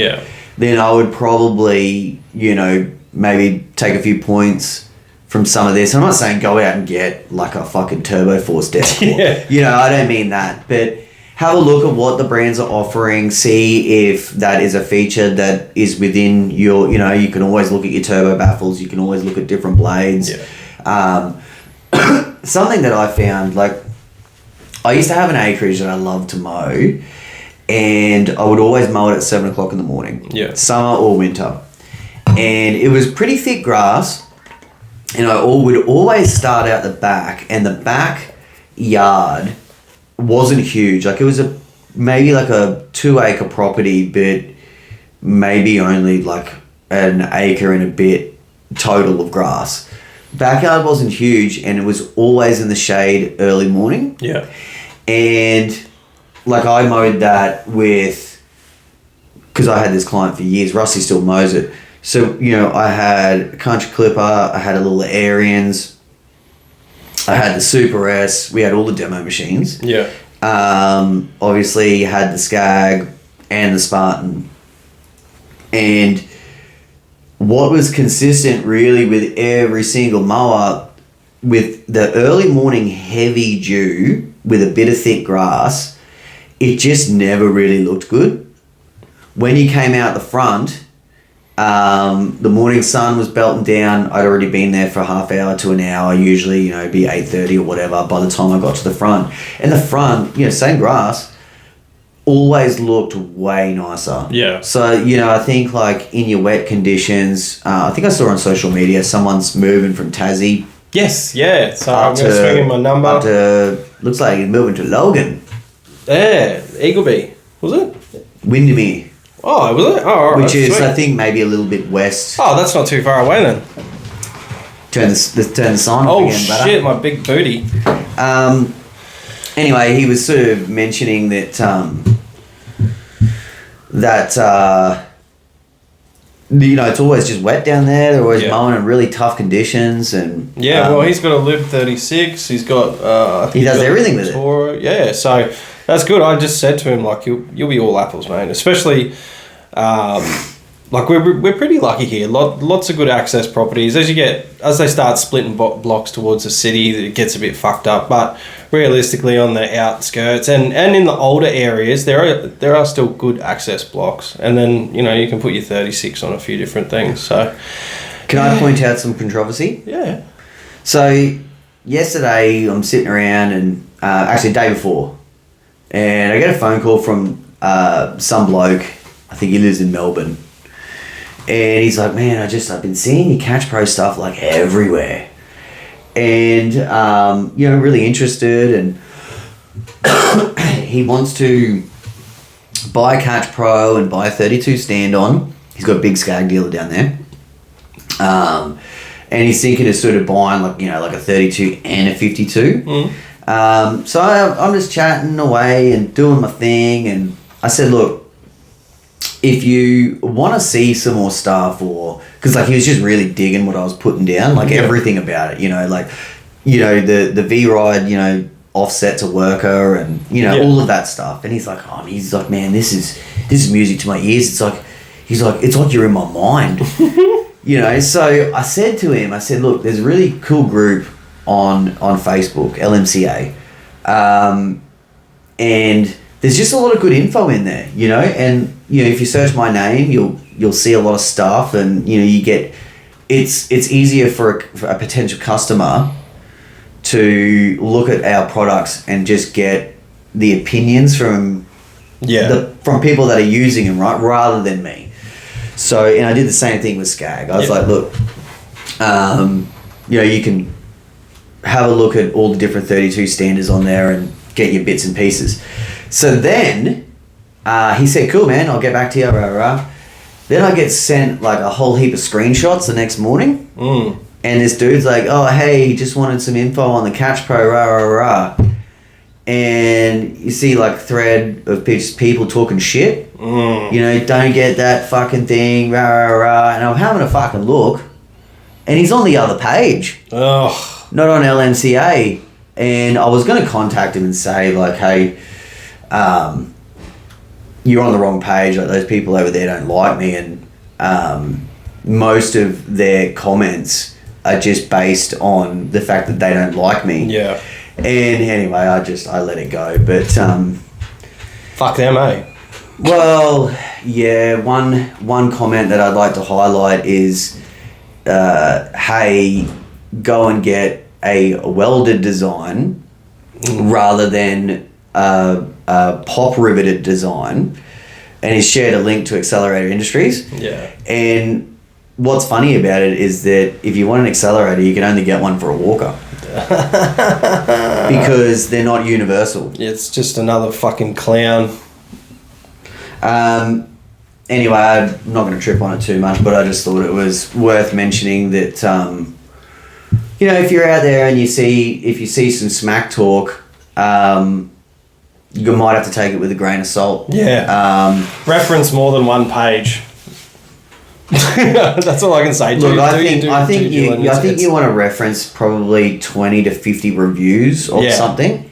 then I would probably maybe take a few points from some of this. I'm not saying go out and get like a fucking turbo force deck. I don't mean that. But have a look at what the brands are offering. See if that is a feature that is within your, you can always look at your turbo baffles. You can always look at different blades. Something that I found, like, I used to have an acreage that I loved to mow. And I would always mow it at 7 o'clock in the morning. Summer or winter. And it was pretty thick grass. And I would always start out the back, and the back yard wasn't huge. Like it was maybe like a 2-acre property, but maybe only like an acre and a bit total of grass. Backyard wasn't huge, and it was always in the shade early morning. And like I mowed that because I had this client for years. Rusty still mows it. So, I had a country clipper, I had a little Arians, I had the Super S, we had all the demo machines. Obviously had the Skag and the Spartan. And what was consistent really with every single mower, with the early morning heavy dew with a bit of thick grass, it just never really looked good. When you came out the front, The morning sun was belting down. I'd already been there for a half hour to an hour. Usually, it'd be 8:30 or whatever by the time I got to the front. And the front, same grass, always looked way nicer. Yeah. So, I think like in your wet conditions, I think I saw on social media someone's moving from Tassie. Yes, yeah. So I'm going to swing in my number. Up to, looks like he's moving to Logan. Yeah, Eagleby. Was it? Windermere. Oh, was it? Oh, all right. Which is, sweet. I think, maybe a little bit west. Oh, that's not too far away then. Turn the sign off Oh, again, brother. shit, my big booty. Anyway, he was sort of mentioning that it's always just wet down there. They're always mowing in really tough conditions, and well, he's got a Lib 36. He's got he does everything with it. Yeah, so that's good. I just said to him like, you'll be all apples, mate. Especially, like we're pretty lucky here. Lots of good access properties. As they start splitting blocks towards the city, it gets a bit fucked up. But realistically, on the outskirts and in the older areas, there are still good access blocks. And then you can put your 36 on a few different things. So, can I point out some controversy? Yeah. So yesterday, I'm sitting around, and actually the day before, and I get a phone call from some bloke. I think he lives in Melbourne. And he's like, man, I've been seeing your Catch Pro stuff like everywhere. And, really interested. And he wants to buy a Catch Pro and buy a 32 stand on. He's got a big skag dealer down there. And he's thinking of sort of buying like a 32 and a 52. So I'm just chatting away and doing my thing. And I said, look, if you want to see some more stuff, because he was just really digging what I was putting down, everything about it, the V-Ride, offset to worker and, all of that stuff. And he's like, man, this is music to my ears. It's like you're in my mind, So I said to him, look, there's a really cool group on Facebook, LMCA. And there's just a lot of good info in there, and if you search my name, you'll see a lot of stuff, and you get it's easier for a potential customer to look at our products and just get the opinions from people that are using them, right, rather than me. So, and I did the same thing with Skag. I was like, look, you can have a look at all the different 32 standards on there and get your bits and pieces. So then he said, cool, man, I'll get back to you. Rah, rah. Then I get sent a whole heap of screenshots the next morning. And this dude's like, oh, hey, just wanted some info on the Catch Pro, rah, rah, rah. And you see thread of people talking shit. Don't get that fucking thing, rah, rah, rah. And I'm having a fucking look. And he's on the other page. Oh. Not on LMCA. And I was going to contact him and say, hey, you're on the wrong page. Those people over there don't like me. And most of their comments are just based on the fact that they don't like me. Yeah. And anyway, I let it go. But fuck them, eh? Well, yeah. One comment that I'd like to highlight is, hey, go and get a welded design rather than a pop riveted design, and he's shared a link to Accelerator Industries. Yeah. And what's funny about it is that if you want an accelerator, you can only get one for a walker. Because they're not universal. It's just another fucking clown. Anyway, I'm not going to trip on it too much, but I just thought it was worth mentioning that, if you're out there and if you see some smack talk, you might have to take it with a grain of salt. Yeah. Reference more than one page. That's all I can say. Look, I think you want to reference probably 20 to 50 reviews of something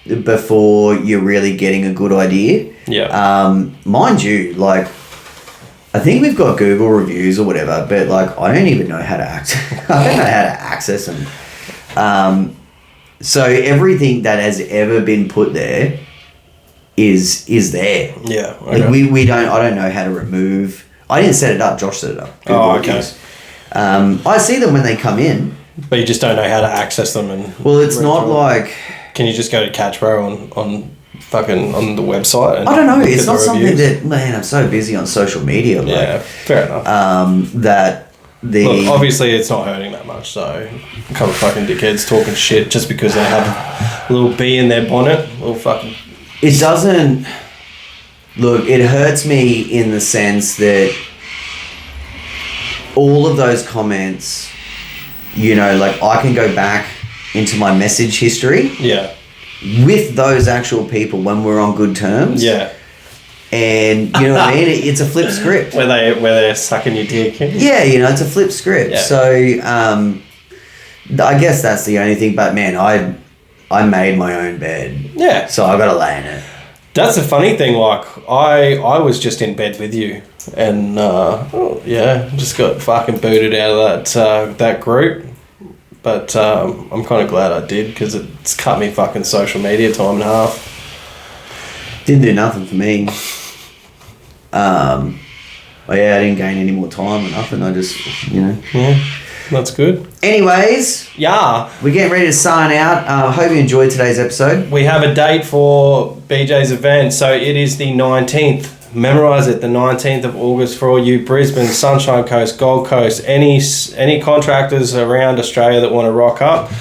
before you're really getting a good idea. Yeah. Mind you, I think we've got Google reviews or whatever, but I don't even know how to access them. So everything that has ever been put there is there. Yeah. Okay. I don't know how to remove I didn't set it up. Josh set it up. Good Oh, reviews. okay. I see them when they come in. But you just don't know how to access them. Well, it's not like... Can you just go to Catchbro on the website? And I don't know. look It's at not the something reviews? that... Man, I'm so busy on social media. Like, Yeah, fair enough. that the... Look, obviously it's not hurting that much, so a couple of fucking dickheads talking shit just because they have a little bee in their bonnet. Little fucking... It doesn't... Look, it hurts me in the sense that all of those comments, you know, like I can go back into my message history Yeah. with those actual people when we're on good terms. Yeah. And, you know what I mean? It's a flip script. Where they're sucking your dick. Yeah, you know, it's a flip script. Yeah. So, I guess that's the only thing. But, man, I made my own bed. Yeah. So I got to lay in it. That's the funny thing, like, I was just in bed with you and, just got fucking booted out of that group. But I'm kind of glad I did because it's cut me fucking social media time and a half. Didn't do nothing for me. I didn't gain any more time or nothing. I just, you know. Yeah, that's good. Anyways, Yeah. we're getting ready to sign out. I hope you enjoyed today's episode. We have a date for BJ's event, so it is the 19th. Memorise it, the 19th of August for all you Brisbane, Sunshine Coast, Gold Coast, any contractors around Australia that want to rock up.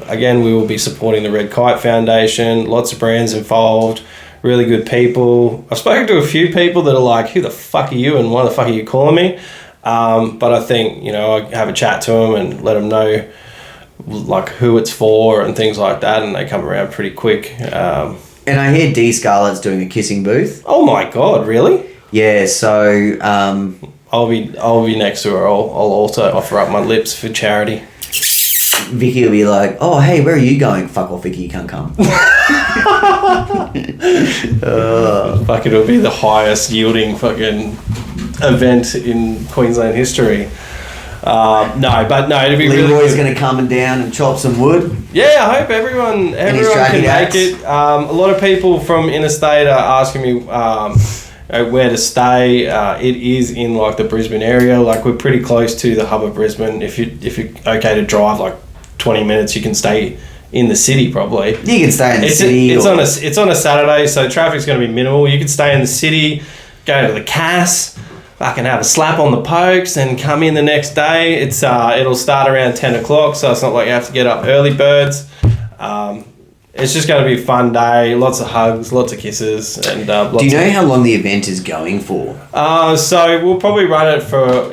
Again, we will be supporting the Red Kite Foundation, lots of brands involved, really good people. I've spoken to a few people that are like, who the fuck are you and why the fuck are you calling me? But I think, you know, I have a chat to them and let them know like who it's for and things like that, and they come around pretty quick. And I hear D Scarlett's doing a kissing booth. Oh my God, really? Yeah, so I'll be next to her. I'll also offer up my lips for charity. Vicky will be like, oh, hey, where are you going? Fuck off, Vicky, you can't come. Fuck, it'll be the highest yielding fucking event in Queensland history. It'll be really Leroy's good. going to come down and chop some wood. Yeah, I hope everyone can tracking make axe. it. A lot of people from interstate are asking me where to stay. It is in like the Brisbane area. Like we're pretty close to the hub of Brisbane. If you're okay to drive like 20 minutes, you can stay in the city probably. You can stay in the city. It's on a Saturday, so traffic's going to be minimal. You can stay in the city, go to the Cass. Fucking have a slap on the pokes and come in the next day. It'll start around 10 o'clock, so it's not like you have to get up early birds. It's just going to be a fun day. Lots of hugs, lots of kisses, and Do you know how long the event is going for? So we'll probably run it for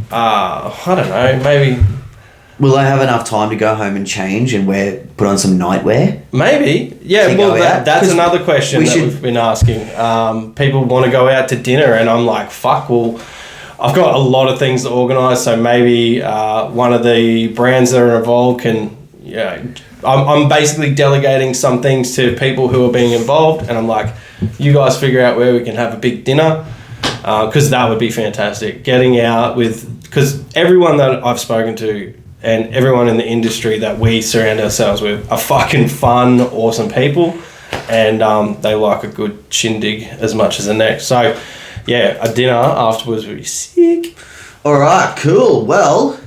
I don't know, maybe. Will I have enough time to go home and change and put on some nightwear? Maybe. Yeah, well, that's another question we've been asking. People want to go out to dinner, and I'm like, fuck, well, I've got a lot of things to organise, so maybe one of the brands that are involved can, I'm basically delegating some things to people who are being involved, and I'm like, you guys figure out where we can have a big dinner, because that would be fantastic. Getting out because everyone that I've spoken to, and everyone in the industry that we surround ourselves with are fucking fun, awesome people, and they like a good shindig as much as the next. So, yeah, a dinner afterwards would be sick. All right, cool. Well,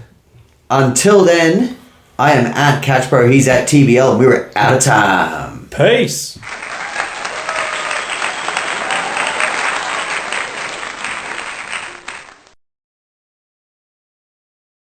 until then, I am at Catchbro, he's at TBL, and we're out of time. Peace.